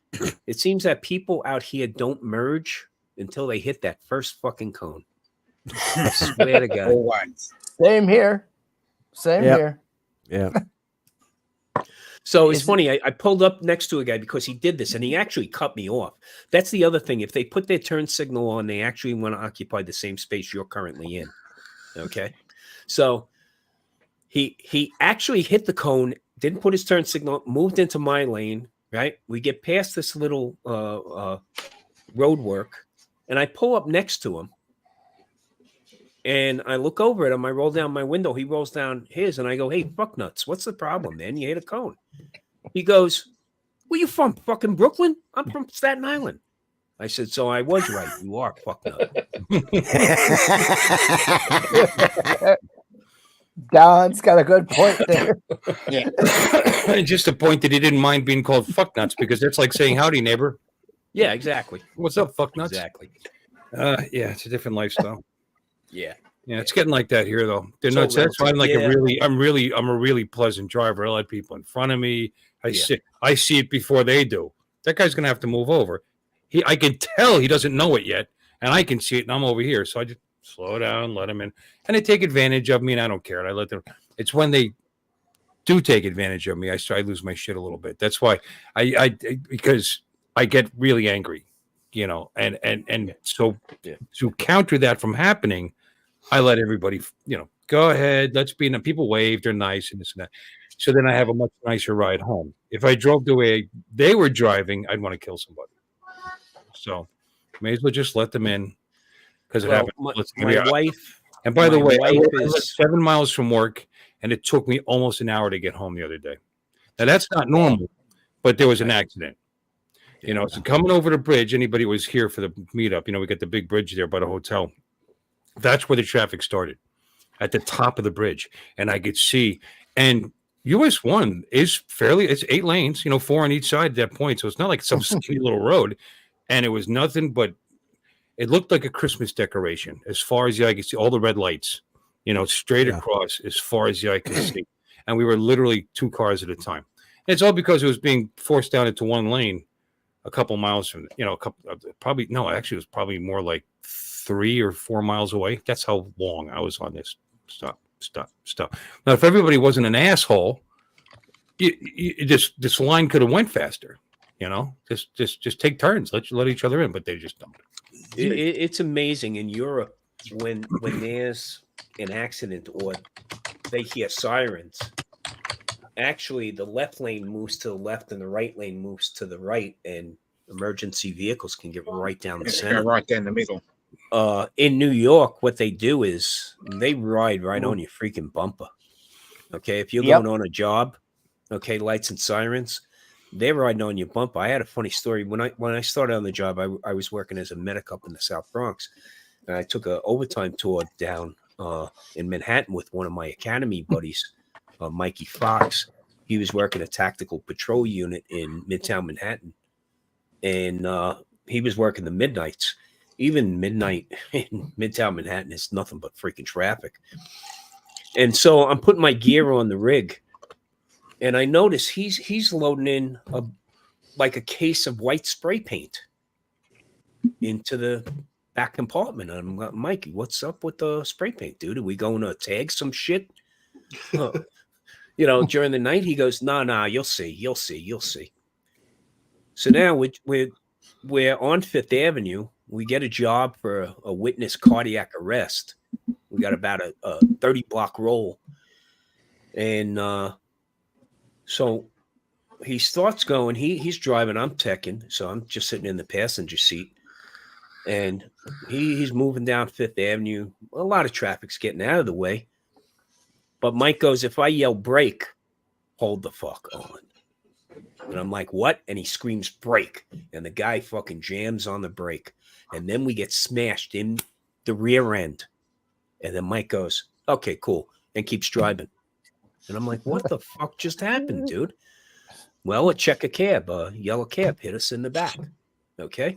it seems that people out here don't merge until they hit that first fucking cone. I swear to God. Always. Same here. Same Yep. here. Yeah. So it's funny. I pulled up next to a guy because he did this and he actually cut me off. That's the other thing. If they put their turn signal on, they actually want to occupy the same space you're currently in. Okay. So he actually hit the cone, didn't put his turn signal, moved into my lane, right? We get past this little road work, and I pull up next to him. And I look over at him. I roll down my window. He rolls down his, and I go, "Hey, fuck nuts! What's the problem, man? You hit a cone." He goes, "Where you from? Fucking Brooklyn? I'm from Staten Island." I said, "So I was right. You are fuck nut." Don's got a good point there. Yeah. Just a point that he didn't mind being called fuck nuts because that's like saying howdy, neighbor. Yeah, exactly. What's up, fuck nuts? Exactly. Yeah, it's a different lifestyle. Yeah. Yeah, it's getting like that here though. They're So nuts. That's why I'm like yeah. I'm a really pleasant driver. I let people in front of me. Yeah. I see it before they do. That guy's gonna have to move over. I can tell he doesn't know it yet, and I can see it, and I'm over here. So I just slow down, let them in, and they take advantage of me, and I don't care. I let them. It's when they do take advantage of me, I lose my shit a little bit. That's why because I get really angry, and so to counter that from happening, I let everybody, go ahead. Let's be. People wave. They're nice and this and that. So then I have a much nicer ride home. If I drove the way they were driving, I'd want to kill somebody. So may as well just let them in because it happened. My wife. And by the my way, I wife live is 7 miles from work, and it took me almost an hour to get home the other day. Now that's not normal, but there was an accident. So coming over the bridge, anybody was here for the meetup. We got the big bridge there by the hotel. That's where the traffic started, at the top of the bridge, and I could see. And US 1 is it's 8 lanes, 4 on each side at that point. So it's not like some skinny little road. And it was nothing but, it looked like a Christmas decoration as far as the eye could see, all the red lights, straight across as far as the eye could see. And we were literally 2 cars at a time. And it's all because it was being forced down into one lane a couple miles from, it was probably more like 3 or 4 miles away. That's how long I was on this. Stop. Now, if everybody wasn't an asshole, this line could have went faster. Just take turns. Let each other in, but they just don't. It's amazing in Europe when there's an accident or they hear sirens. Actually, the left lane moves to the left and the right lane moves to the right, and emergency vehicles can get right down the center. Right down the middle. In New York, what they do is they ride right on your freaking bumper. Okay, if you're going on a job, lights and sirens, they're riding on your bumper. I had a funny story when I started on the job. I was working as a medic up in the South Bronx, and I took an overtime tour down in Manhattan with one of my academy buddies, Mikey Fox. He was working a tactical patrol unit in Midtown Manhattan, and he was working the midnights. Even midnight in Midtown Manhattan is nothing but freaking traffic. And so I'm putting my gear on the rig, and I notice he's loading in a case of white spray paint into the back compartment. I'm like, Mikey, what's up with the spray paint, dude? Are we going to tag some shit? During the night, he goes, no, you'll see. So now we're on Fifth Avenue. We get a job for a witness cardiac arrest. We got about a 30-block roll. And so he starts going. He's driving. I'm teching. So I'm just sitting in the passenger seat. And he's moving down Fifth Avenue. A lot of traffic's getting out of the way. But Mike goes, if I yell brake, hold the fuck on. And I'm like, what? And he screams brake. And the guy fucking jams on the brake. And then we get smashed in the rear end. And then Mike goes, okay, cool. And keeps driving. And I'm like, what the fuck just happened, dude? Well, a cab, a yellow cab hit us in the back. Okay.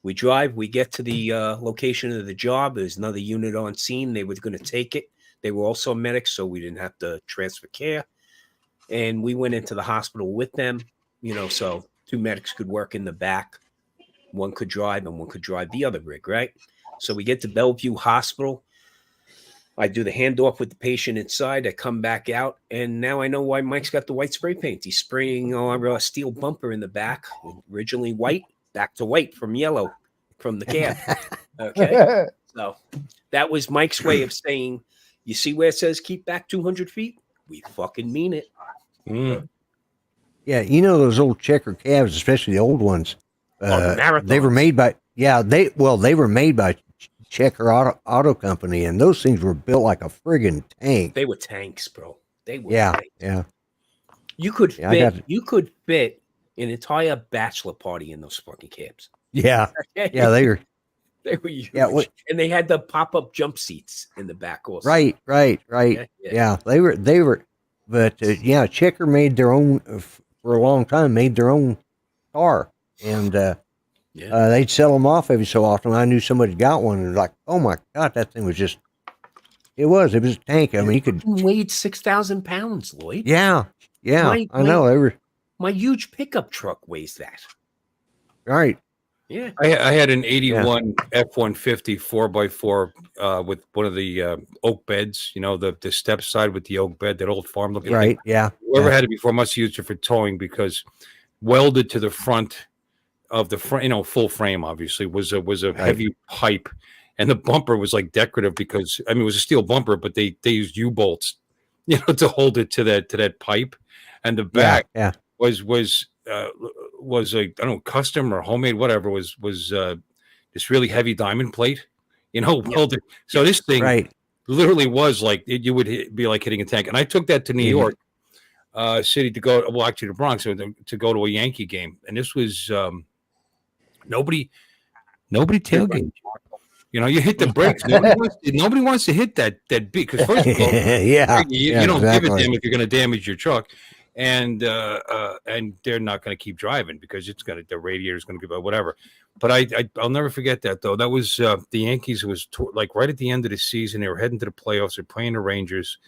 We drive. We get to the location of the job. There's another unit on scene. They were going to take it. They were also medics, so we didn't have to transfer care. And we went into the hospital with them, so 2 medics could work in the back. One could drive and one could drive the other rig, right? So we get to Bellevue Hospital. I do the handoff with the patient inside. I come back out, and now I know why Mike's got the white spray paint. He's spraying our steel bumper in the back, originally white, back to white from yellow from the cab. Okay? So that was Mike's way of saying, you see where it says keep back 200 feet? We fucking mean it. Mm. Yeah, those old checker cabs, especially the old ones. They were made by they were made by Checker Auto Company, and those things were built like a friggin' tank. They were tanks, bro. They were tanks. Yeah. You could fit an entire bachelor party in those fucking cabs. Yeah. Yeah, they were huge. Yeah, and they had the pop-up jump seats in the back also. Right. Yeah, they were but Checker made their own for a long time, made their own car, and they'd sell them off every so often. I knew somebody got one, and like, oh my god, that thing was just it was a tank. I mean, you could weighed 6,000 pounds, Lloyd. Yeah, I know. My huge pickup truck weighs that. Right. Yeah. I had an 81 F-150 4x4 with one of the oak beds, the step side with the oak bed, that old farm looking right thing. Yeah, whoever had it before must have used it for towing, because welded to the front of the front, full frame obviously was a heavy pipe, and the bumper was like decorative because it was a steel bumper, but they used U-bolts to hold it to that pipe, and the back was a, I don't know, custom or homemade, whatever, was this really heavy diamond plate, welded. So this thing literally was like, you would be like hitting a tank. And I took that to New York City to go, actually the Bronx, to go to a Yankee game. And this was nobody tailgate. You hit the brakes. Nobody wants to hit that beat, because first of all, you don't give a damn if you're going to damage your truck. And they're not going to keep driving because the radiator is going to give out whatever. But I'll never forget that, though. That was the Yankees. It was like right at the end of the season. They were heading to the playoffs. They're playing the Rangers,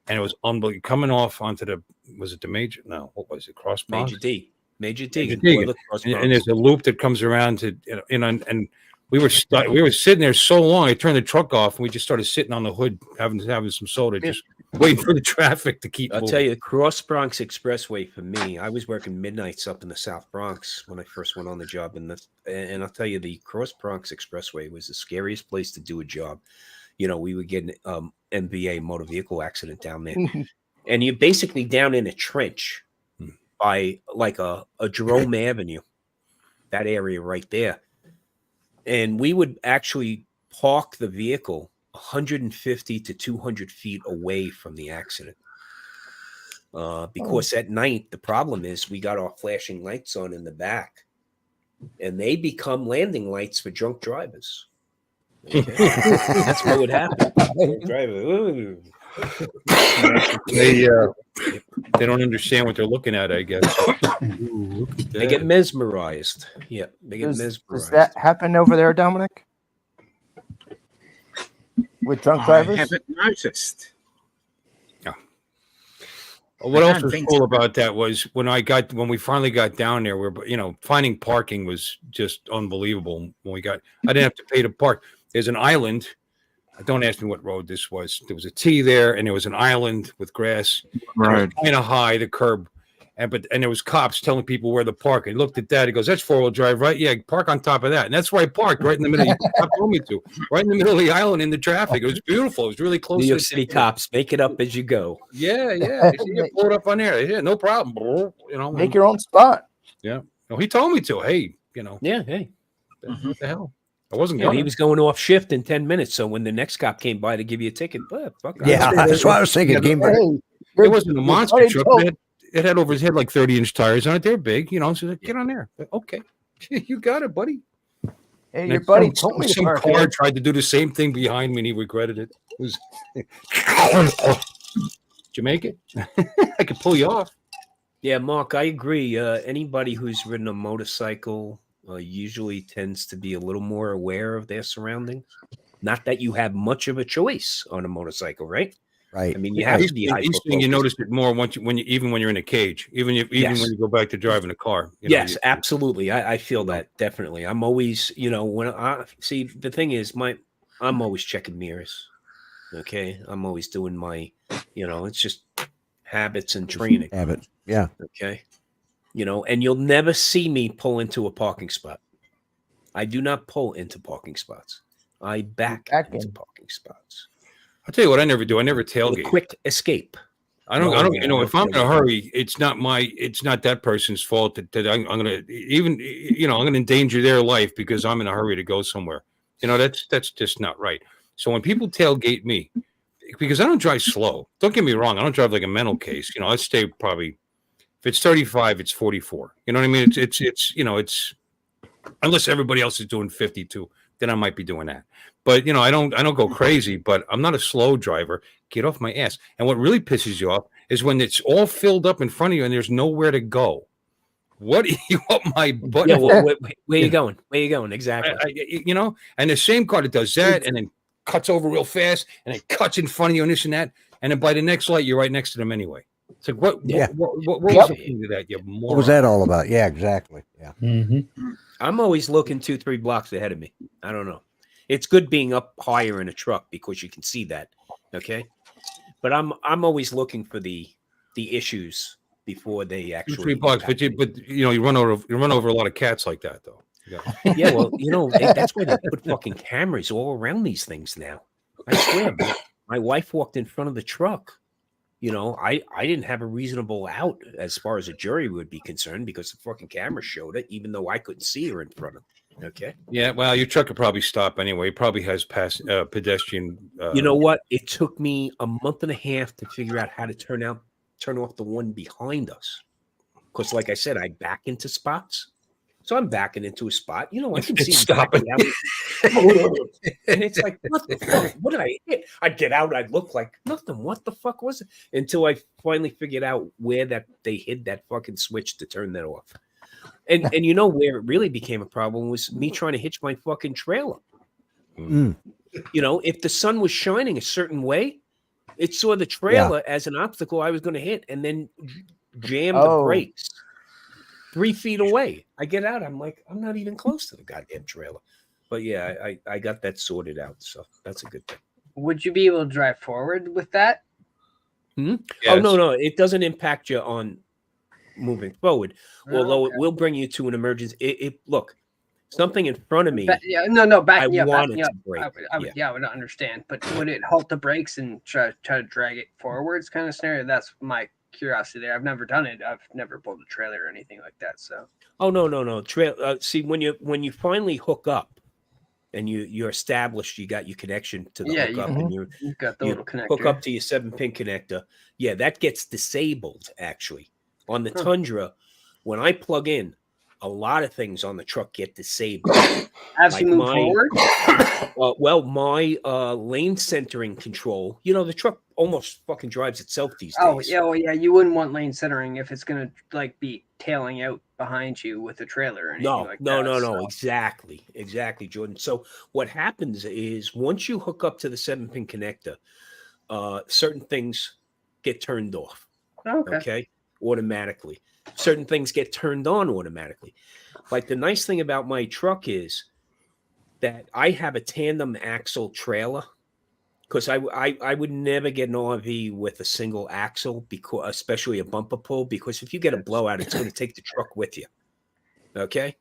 and it was unbelievable. Coming off onto what was it? Cross Bronx? Major D. And there's a loop that comes around to and we were sitting there so long. I turned the truck off, and we just started sitting on the hood having some soda, just waiting for the traffic to keep moving. I'll tell you, Cross Bronx Expressway for me, I was working midnights up in the South Bronx when I first went on the job. And I'll tell you, the Cross Bronx Expressway was the scariest place to do a job. We would get an MVA, motor vehicle accident, down there. And you're basically down in a trench by like a Jerome Avenue, that area right there. And we would actually park the vehicle 150 to 200 feet away from the accident. Because at night, the problem is we got our flashing lights on in the back, and they become landing lights for drunk drivers. Okay? That's what would happen. Driver. Ooh. They don't understand what they're looking at, I guess. Ooh, look at They get that. mesmerized. Yeah, they get Does mesmerized. that happen over there, Dominic? With drunk drivers? I haven't noticed. What I else don't was think cool so. about that was when we finally got down there, finding parking was just unbelievable. When I didn't have to pay to park. There's an island. Don't ask me what road this was. There was a T there, and there was an island with grass. Right, kind of high, the curb, and there was cops telling people where to park. I looked at that. He goes, "That's 4-wheel drive, right? Yeah, park on top of that." And that's where I parked, right in the middle. You told me to, right in the middle of the island in the traffic. It was beautiful. It was really close. New to York the City cops, make it up as you go. Yeah. They said, "You pull it up on there." Yeah, no problem. Make your own spot. Yeah. No, he told me to. Hey, Yeah, hey. What the hell? I wasn't Yeah, going. he was going off shift in 10 minutes. So when the next cop came by to give you a ticket, fuck. Yeah, that's what I was thinking. It wasn't a monster truck. It had over his head like 30-inch tires on it. They're big, so like, get on there. Okay. You got it, buddy. Hey, your buddy told me to some park car here. tried to do the same thing behind me and he regretted it. Did you make it? I could pull you off. Yeah, Mark, I agree. Anybody who's ridden a motorcycle usually tends to be a little more aware of their surroundings. Not that you have much of a choice on a motorcycle, right? Right. I mean, you have to be You notice it more when you're in a cage, even when you go back to driving a car. Yes, absolutely. I feel that definitely. I'm always, when I see the thing is, I'm always checking mirrors. Okay, I'm always doing my, it's just habits and training. Habit, yeah. Okay, and you'll never see me pull into a parking spot. I do not pull into parking spots. I back into parking spots. I'll tell you what I never do. I never tailgate. Quick escape. I don't. If I'm in a hurry, it's not that person's fault that I'm going to I'm going to endanger their life because I'm in a hurry to go somewhere. That's just not right. So when people tailgate me, because I don't drive slow. Don't get me wrong. I don't drive like a mental case. I stay probably, if it's 35, it's 44. You know what I mean? It's unless everybody else is doing 52, then I might be doing that. But I don't go crazy, but I'm not a slow driver. Get off my ass. And what really pisses you off is when it's all filled up in front of you and there's nowhere to go. What are you up my butt? Yeah, where you going? Where you going? Exactly. And the same car that does that and then cuts over real fast and it cuts in front of you and this and that. And then by the next light, you're right next to them anyway. It's like, what was the point of that? You moron? What was that all about? Yeah, exactly. Yeah. Mm-hmm. I'm always looking 2-3 blocks ahead of me. I don't know. It's good being up higher in a truck because you can see that. Okay. But I'm always looking for the issues before they actually 3 blocks. But you run over a lot of cats like that though. Yeah, well, that's why they put fucking cameras all around these things now. I swear, my wife walked in front of the truck. I didn't have a reasonable out as far as a jury would be concerned because the fucking camera showed it, even though I couldn't see her in front of me. Okay. Yeah, well, your truck could probably stop anyway. It probably has pedestrian. You know what? It took me a month and a half to figure out how to turn off the one behind us. Because, like I said, I back into spots. So I'm backing into a spot. I can see stopping. And it's like, what the fuck? What did I hit? I'd get out. I'd look like nothing. What the fuck was it? Until I finally figured out where they hid that fucking switch to turn that off. And where it really became a problem was me trying to hitch my fucking trailer. Mm. If the sun was shining a certain way, it saw the trailer as an obstacle I was going to hit and then jam the brakes 3 feet away. I get out. I'm like, I'm not even close to the goddamn trailer. But yeah, I got that sorted out. So that's a good thing. Would you be able to drive forward with that? Yes. Oh, no. It doesn't impact you on moving forward. Although it will bring you to an emergency. Look, something in front of me. Back. I would understand. But would it halt the brakes and try to drag it forwards kind of scenario? That's my curiosity there. I've never done it. I've never pulled a trailer or anything like that. So. Oh no. See, when you finally hook up and you're established, you got your connection to the hookup, and you got the little connector. Hook up to your 7-pin connector. Yeah, that gets disabled actually. On the Tundra, when I plug in, a lot of things on the truck get disabled. As you move forward? Well, my lane centering control, the truck almost fucking drives itself these days. Oh yeah. You wouldn't want lane centering if it's gonna like be tailing out behind you with a trailer or anything like that. No. Exactly, Jordan. So what happens is once you hook up to the 7-pin connector, certain things get turned off. Okay, automatically. Certain things get turned on automatically. Like the nice thing about my truck is that I have a tandem axle trailer, because I would never get an RV with a single axle, because especially a bumper pull, because if you get a blowout, it's going to take the truck with you. Okay,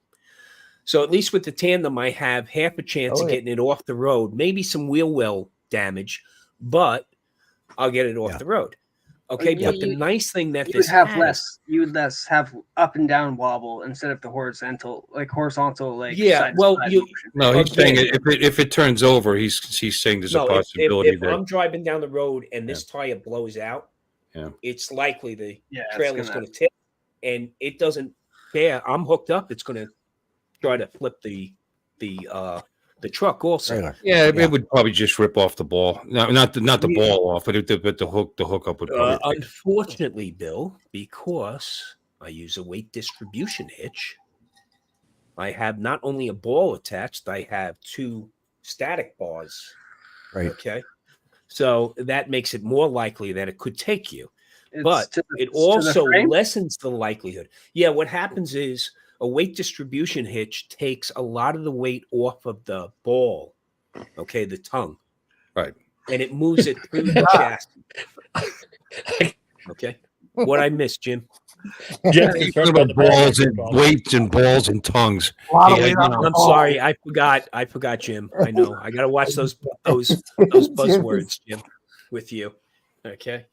so at least with the tandem, I have half a chance of getting it off the road, maybe some wheel well damage, but I'll get it off the road. Okay, but the nice thing that you this would have has, you would less have up and down wobble instead of the horizontal like yeah. side to Well, side you motion. No, he's saying if it turns over, he's saying there's a possibility if I'm driving down the road and this tire blows out, it's likely the trailer's going to tip, and it doesn't care. I'm hooked up. It's going to try to flip the truck also. It would probably just rip off the ball. No, not the ball off, but the hookup would probably. Unfortunately, Bill, because I use a weight distribution hitch, I have not only a ball attached, I have 2 static bars. Right. Okay. So that makes it more likely that it could take you. But it also lessens the likelihood. Yeah, what happens is a weight distribution hitch takes a lot of the weight off of the ball, okay, the tongue. Right. And it moves it through the chassis. Okay. What I missed, Jim? About balls and weights and balls and tongues. I'm sorry, I forgot, Jim. I know. I gotta watch those buzzwords, Jim, with you. Okay.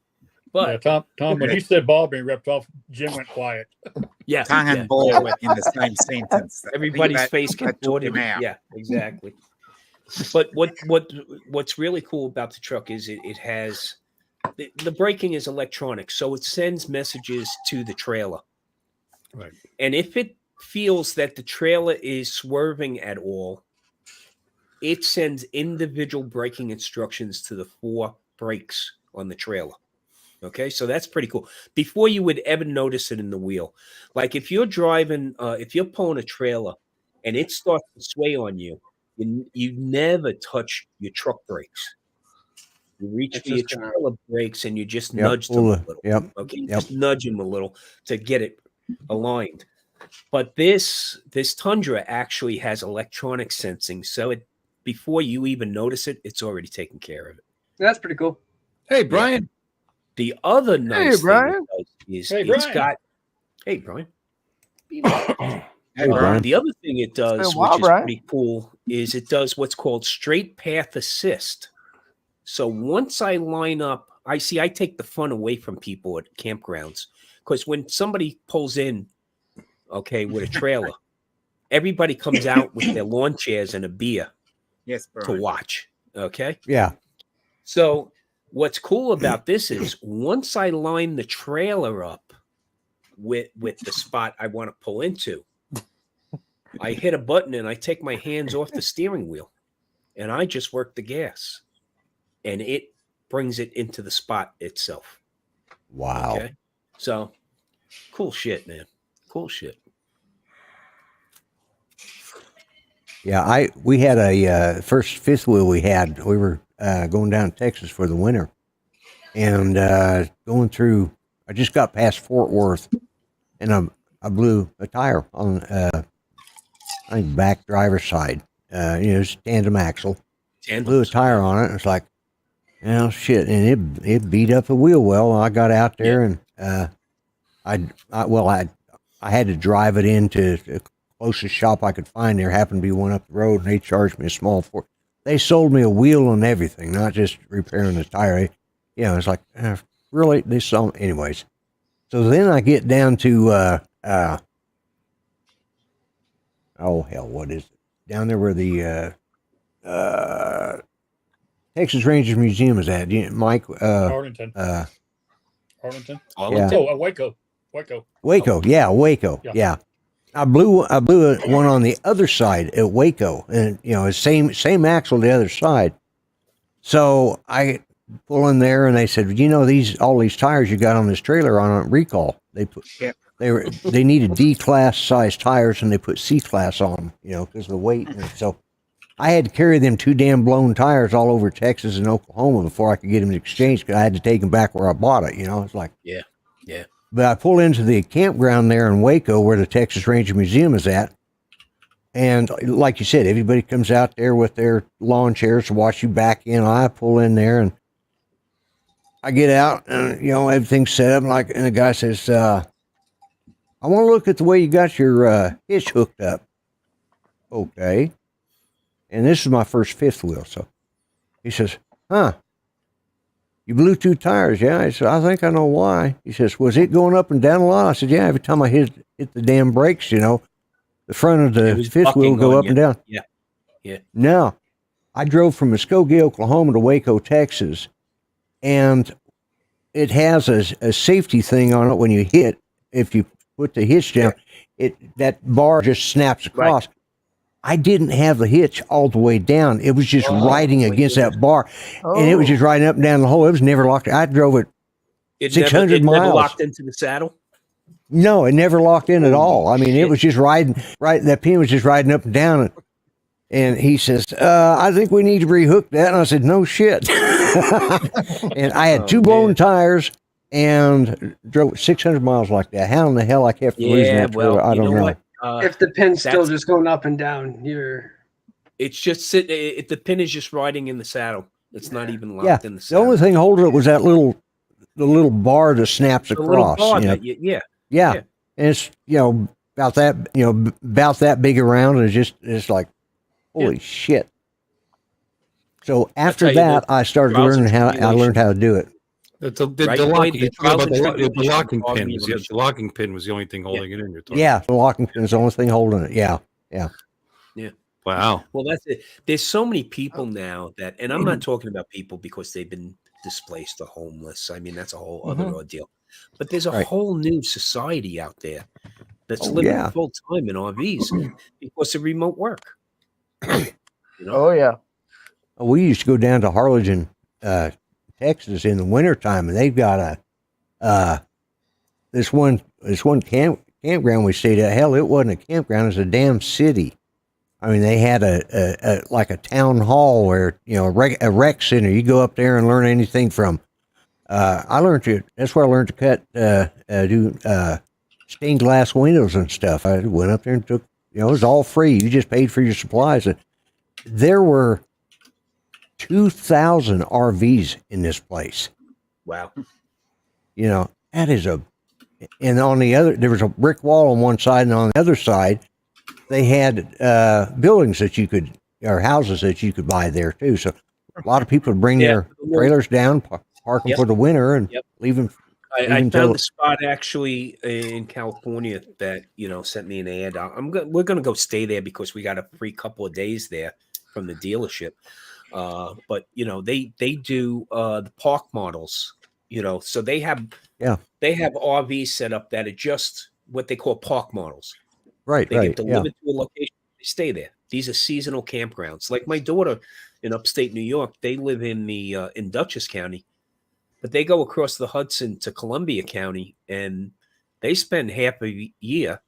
But Tom, when he said ball being ripped off, Jim went quiet. Yeah, tongue and ball in the same sentence. Everybody's face contorted. Yeah, exactly. But what's really cool about the truck is it has the braking is electronic, so it sends messages to the trailer. Right. And if it feels that the trailer is swerving at all, it sends individual braking instructions to the 4 brakes on the trailer. Okay, so that's pretty cool. Before you would ever notice it in the wheel. Like if you're driving, if you're pulling a trailer and it starts to sway on you, you never touch your truck brakes. You reach for your trailer brakes and you just nudge them a little. Okay, just nudge them a little to get it aligned. But this Tundra actually has electronic sensing, so it before you even notice it, it's already taken care of it. That's pretty cool. Hey, Brian. Yeah. The other nice Brian. thing is Hey, it's Brian. got. Hey, Brian. Hey, Brian. The other thing it does, which is pretty cool, is it does what's called straight path assist. So once I line up, I take the fun away from people at campgrounds, because when somebody pulls in, okay, with a trailer, everybody comes out with their lawn chairs and a beer to watch. Okay. Yeah. So what's cool about this is once I line the trailer up with the spot I want to pull into, I hit a button and I take my hands off the steering wheel and I just work the gas and it brings it into the spot itself. Wow. Okay. So cool shit, man. Cool shit. Yeah, we had a first fifth wheel we had. We were going down to Texas for the winter, and going through. I just got past Fort Worth, and I blew a tire on I think back driver's side. It's tandem axle. Blew a tire on it. And it's like, shit, and it beat up the wheel well. I got out there and I had to drive it into the closest shop I could find. There happened to be one up the road, and they charged me a small fort. They sold me a wheel and everything, not just repairing the tire. It's like, really? They sold anyways. So then I get down to oh hell, what is it? Down there where the Texas Rangers Museum is at, Mike. Arlington. Yeah. Oh, Waco. Waco, yeah. I blew one on the other side at Waco, and same axle the other side. So I pull in there, and they said, all these tires you got on this trailer are on recall. They needed D class size tires, and they put C class on them, because of the weight. And so I had to carry them 2 damn blown tires all over Texas and Oklahoma before I could get them exchanged, because I had to take them back where I bought it. It's like, yeah. But I pull into the campground there in Waco where the Texas Ranger Museum is at. And like you said, everybody comes out there with their lawn chairs to watch you back in. I pull in there and I get out and, everything's set up. And the guy says, I want to look at the way you got your hitch hooked up. Okay. And this is my first fifth wheel. So he says, you blew 2 tires, yeah? I said, I think I know why. He says, was it going up and down a lot? I said, yeah, every time I hit the damn brakes, the front of the fifth wheel go up and down. Yeah. No, I drove from Muskogee, Oklahoma to Waco, Texas, and it has a safety thing on it when you hit. If you put the hitch down, that bar just snaps across. Right. I didn't have the hitch all the way down. It was just riding against that bar, and it was just riding up and down the hole. It was never locked. I drove it 600 miles. Never locked into the saddle? No, it never locked in at all. I mean, it was just riding, right? That pin was just riding up and down. And he says, I think we need to rehook that. And I said, no shit. And I had 2 blown tires and drove 600 miles like that. How in the hell I kept losing that trailer, I don't know. What? If the pin's still just going up and down, it's just the pin is just riding in the saddle. It's not even locked in the saddle. The only thing holding it was the little bar that snaps across. Yeah. And it's about that big around, and it's like, holy shit. So after that, I started learning how to do it. The locking pin was the only thing holding it in. The locking pin is the only thing holding it. Yeah. Wow. Well, that's it. There's so many people now and I'm not talking about people because they've been displaced or homeless. I mean, that's a whole other ordeal. But there's a whole new society out there that's living full time in RVs because of remote work. Oh yeah. We used to go down to Harlingen, Texas in the wintertime, and they've got this one campground we stayed at. Hell, it wasn't a campground; it was a damn city. I mean, they had a like a town hall where a rec center. You go up there and learn anything from. That's where I learned to do stained glass windows and stuff. I went up there and took. It was all free. You just paid for your supplies. And there were 2,000 RVs in this place. Wow. That is and on the other, there was a brick wall on one side, and on the other side, they had buildings or houses that you could buy there too. So a lot of people would bring their trailers down, park them for the winter, and leave them. I found the spot actually in California that sent me an ad. We're gonna go stay there because we got a free couple of days there from the dealership. But they do the park models. So they have RVs set up that are just what they call park models. Right. They get delivered to a location. They stay there. These are seasonal campgrounds. Like my daughter in upstate New York, they live in in Dutchess County. But they go across the Hudson to Columbia County, and they spend half a year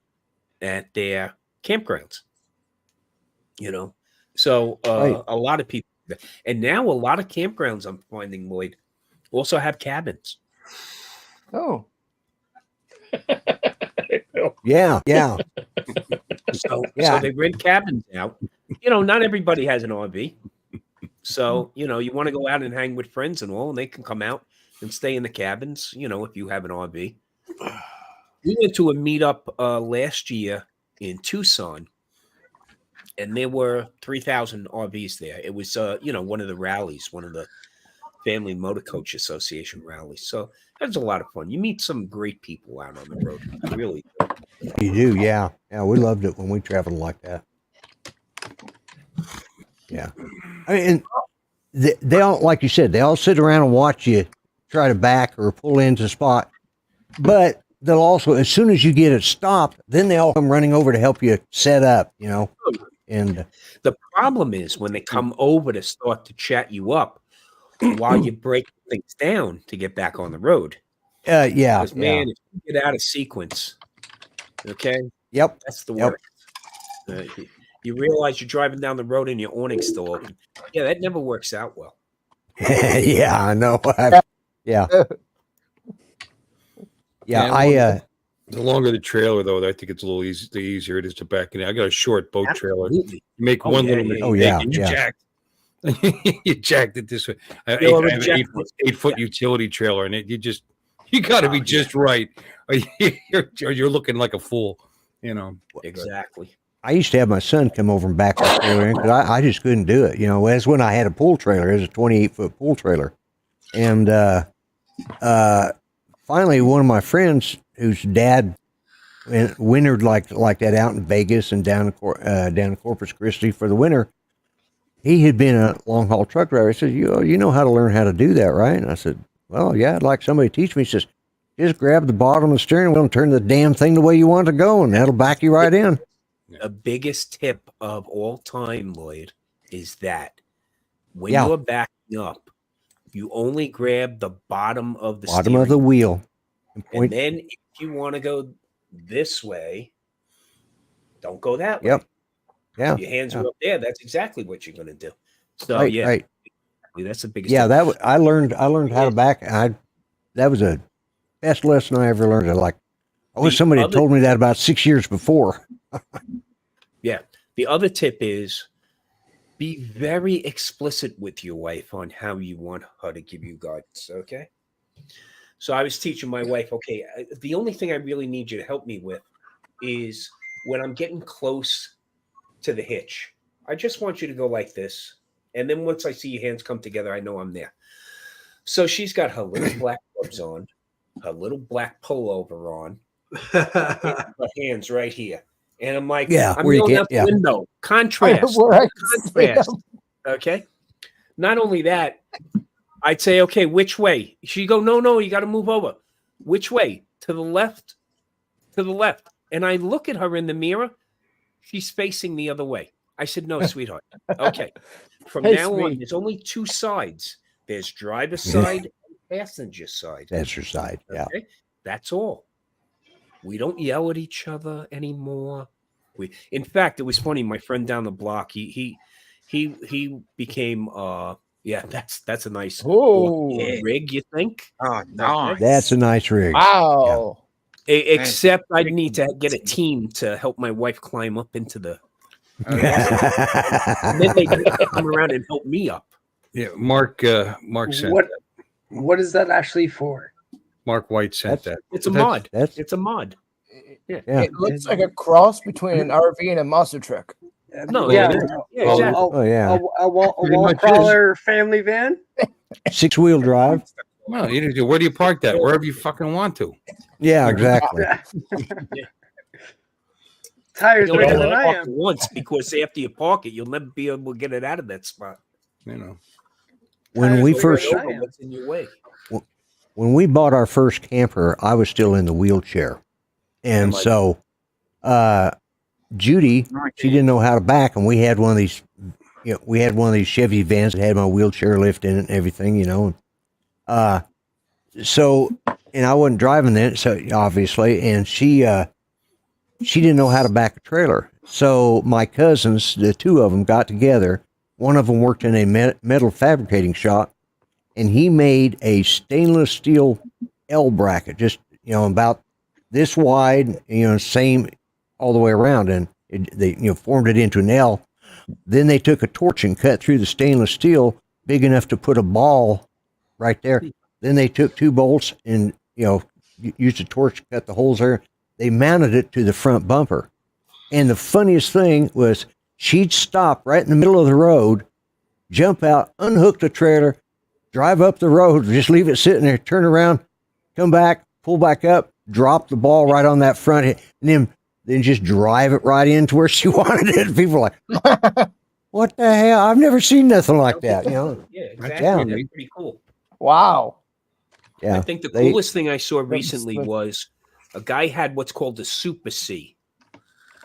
at their campgrounds. So a lot of people, and now a lot of campgrounds I'm finding, Lloyd, also have cabins. Oh, yeah. So they rent cabins out. Not everybody has an RV. So, you want to go out and hang with friends and all, and they can come out and stay in the cabins, if you have an RV. We went to a meetup last year in Tucson, and there were 3,000 RVs there. It was, one of the rallies, one of the Family Motor Coach Association rallies. So that was a lot of fun. You meet some great people out on the road. Really. You do, yeah. Yeah, we loved it when we traveled like that. Yeah. I mean, they all, like you said, they all sit around and watch you try to back or pull into spot. But they'll also, as soon as you get it stopped, then they all come running over to help you set up, you know. And the problem is when they come over to start to chat you up while you break things down to get back on the road. yeah, Because man, if you get out of sequence, okay, yep, that's the worst. You realize you're driving down the road and your awning's still open. Yeah, that never works out well. yeah, I know. Yeah. The longer the trailer, though, I think it's a little easy. The easier it is to back in. I got a short boat trailer. Absolutely. You make one little mistake, and you jacked. You jacked it this way. I have an 8-foot utility trailer, and you got to be just right, or you're looking like a fool. You know exactly. I used to have my son come over and back the trailer in because I just couldn't do it. You know, that's when I had a pool trailer. It was a 28-foot pool trailer, and finally, one of my friends whose dad wintered like that out in Vegas and down to Corpus Christi for the winter, he had been a long haul truck driver. He said, "You know how to learn how to do that, right?" And I said, "Well, yeah, I'd like somebody to teach me." He says, "Just grab the bottom of the steering wheel and turn the damn thing the way you want it to go, and that'll back you right in." The biggest tip of all time, Lloyd, is that when you're backing up, you only grab the bottom of the wheel. And then if you want to go this way, don't go that way. Yep. Yeah. Your hands are up there. That's exactly what you're going to do. So right. That's the biggest. Yeah, I learned how to back. That was a best lesson I ever learned. I wish somebody had told me that about 6 years before. Yeah. The other tip is be very explicit with your wife on how you want her to give you guidance. Okay. So I was teaching my wife, okay, the only thing I really need you to help me with is when I'm getting close to the hitch, I just want you to go like this. And then once I see your hands come together, I know I'm there. So she's got her little black gloves on, her little black pullover on, and her hands right here. And I'm like, I'm going out the window. Contrast. Contrast. Okay. Not only that, I'd say, okay, which way? She'd go, no, you got to move over. Which way? To the left. To the left. And I look at her in the mirror. She's facing the other way. I said, no, sweetheart. Okay. From now on, there's only two sides. There's driver's side and passenger side. Passenger side, yeah. Okay? That's all. We don't yell at each other anymore. In fact, it was funny. My friend down the block, he became that's a nice rig, you think? Oh, nice. That's a nice rig. Wow. Yeah. Except I need to get a team to help my wife climb up into the and then they come around and help me up. Yeah, Mark sent that. What is that actually for? Mark White sent that. It's a mod. It's a mod. Yeah. It looks like a cross between an RV and a monster truck. No, exactly. A wall crawler family van. 6-wheel drive. Well, where do you park that? Wherever you fucking want to. Yeah, exactly. Tires bigger than I am. Once, because after you park it, you'll never be able to get it out of that spot. You know. When we first what's in your way. When we bought our first camper, I was still in the wheelchair. And so Judy, she didn't know how to back, and we had one of these Chevy vans that had my wheelchair lift in it and everything, so, and I wasn't driving that, so obviously, and she didn't know how to back a trailer. So my cousins, the two of them, got together. One of them worked in a metal fabricating shop, and he made a stainless steel L bracket, just, about this wide, same all the way around, and they formed it into an L. Then they took a torch and cut through the stainless steel big enough to put a ball right there. Then they took 2 bolts and used a torch to cut the holes there. They mounted it to the front bumper. And the funniest thing was she'd stop right in the middle of the road, jump out, unhook the trailer, drive up the road, just leave it sitting there, turn around, come back, pull back up, drop the ball right on that front hit, and then just drive it right into where she wanted it. People are like, what the hell? I've never seen nothing like that. Yeah, exactly. Yeah. That's pretty cool. Wow. Yeah. I think the coolest thing I saw recently was a guy had what's called a Super C.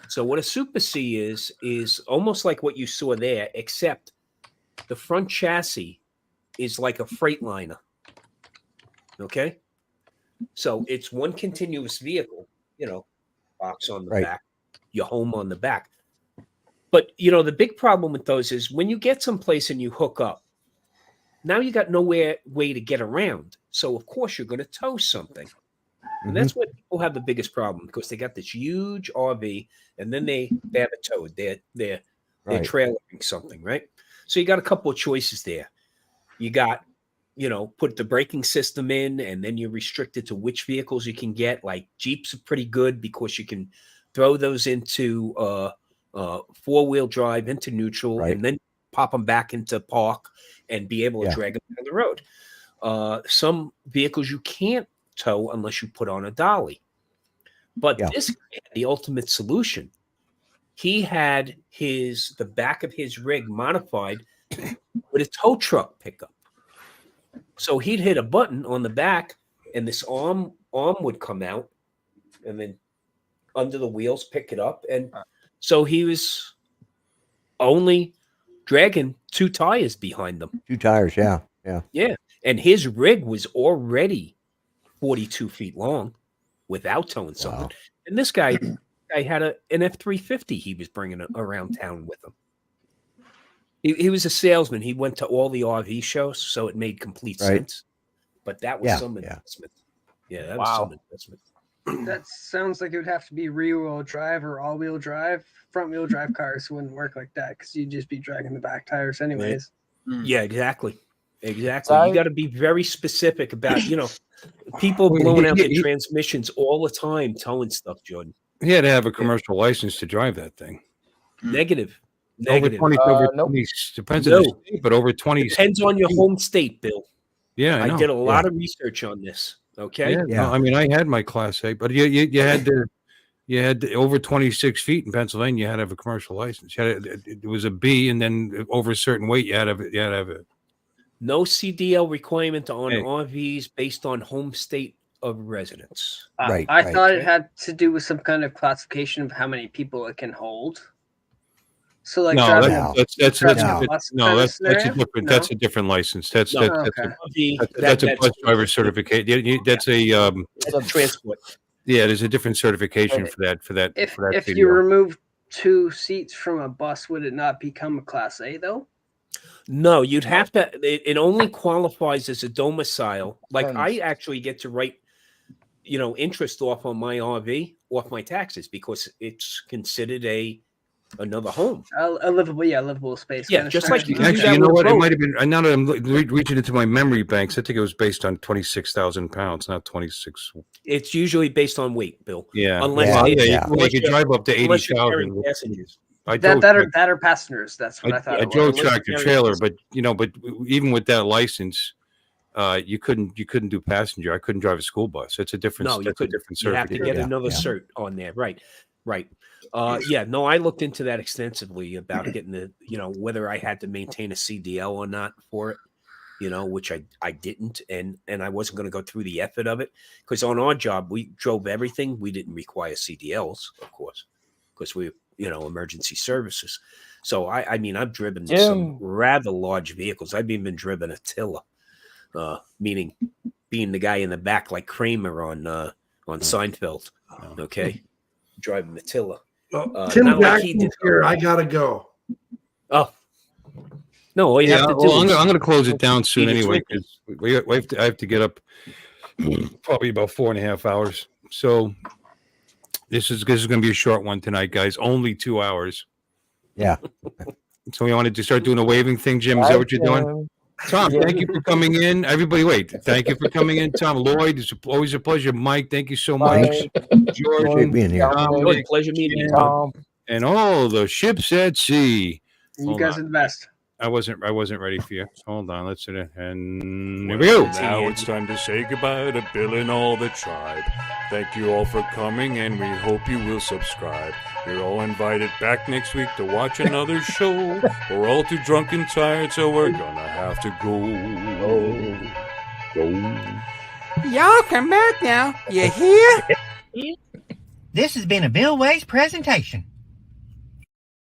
So what a Super C is almost like what you saw there, except the front chassis is like a Freightliner. Okay? So it's one continuous vehicle, box on the back, your home on the back. But, the big problem with those is when you get someplace and you hook up, now you got nowhere way to get around. So, of course, you're going to tow something. And that's where people have the biggest problem because they got this huge RV and then they have it towed. They're trailering something, right? So you got a couple of choices there. You got, put the braking system in and then you're restricted to which vehicles you can get. Like Jeeps are pretty good because you can throw those into four-wheel drive, into neutral, and then pop them back into park and be able to drag them down the road. Some vehicles you can't tow unless you put on a dolly. But this guy had the ultimate solution. He had the back of his rig modified with a tow truck pickup. So he'd hit a button on the back and this arm would come out and then under the wheels pick it up. And so he was only dragging 2 tires behind them. 2 tires, yeah. And his rig was already 42 feet long without towing something. Wow. And this guy had an F-350 he was bringing around town with him. He was a salesman. He went to all the RV shows, so it made complete sense. But that was some investment. Yeah, that was some investment. That sounds like it would have to be rear-wheel drive or all-wheel drive. Front-wheel drive cars wouldn't work like that because you'd just be dragging the back tires anyways. Yeah, exactly. You got to be very specific about, people blowing out their transmissions all the time, towing stuff, Jordan. He had to have a commercial license to drive that thing. Negative. Over 20, depends on the state, but over 20. Depends on your home state, Bill. Yeah, I did a lot of research on this. Okay. Yeah. No, I mean, I had my Class A, but you had over 26 feet in Pennsylvania. You had to have a commercial license. It was a B, and then over a certain weight, you had to have it. No CDL requirement on RVs based on home state of residence. I thought it had to do with some kind of classification of how many people it can hold. So like that's a different license. That's a bus driver certificate. That's a transport. Yeah, there's a different certification for that. If you remove 2 seats from a bus, would it not become a Class A though? No, you'd have to. It only qualifies as a domicile. Like I actually get to write, interest off on my RV, off my taxes because it's considered another home, a livable space. Yeah, just like you actually, you know what? It might have been. Now that I'm reaching into my memory banks, I think it was based on 26,000 pounds, not 26. It's usually based on weight, Bill. Yeah, unless you drive up to 80,000. That are passengers. That's what I thought. I drove tractor trailer, but even with that license, you couldn't do passenger. I couldn't drive a school bus. It's a different. No, that's a different you cert. have to get another cert on there, right? I looked into that extensively about getting the, whether I had to maintain a CDL or not for it, which I didn't, and I wasn't going to go through the effort of it because on our job we drove everything. We didn't require CDLs, of course, because we emergency services. So I've driven some rather large vehicles. I've even driven a tiller, meaning being the guy in the back like Kramer on Seinfeld. Okay, driving the tiller. Tim Jackson's here. I gotta go. Oh no! All you have to do. I'm going to close it down soon anyway because I have to get up probably about 4.5 hours. So this is going to be a short one tonight, guys. Only 2 hours. Yeah. So we wanted to start doing a waving thing, Jim. Is that what you're doing? Tom, thank you for coming in. Everybody, thank you for coming in. Tom, Lloyd, it's always a pleasure. Mike, thank you so much. George, being here. Tom, pleasure meeting you, Tom. And all the ships at sea. You guys are the best. I wasn't ready for you. Hold on, let's do it. And here we go. Now it's time to say goodbye to Bill and all the tribe. Thank you all for coming, and we hope you will subscribe. You're all invited back next week to watch another show. We're all too drunk and tired, so we're gonna have to go. Y'all come back now. You hear? This has been a Bill Ways presentation.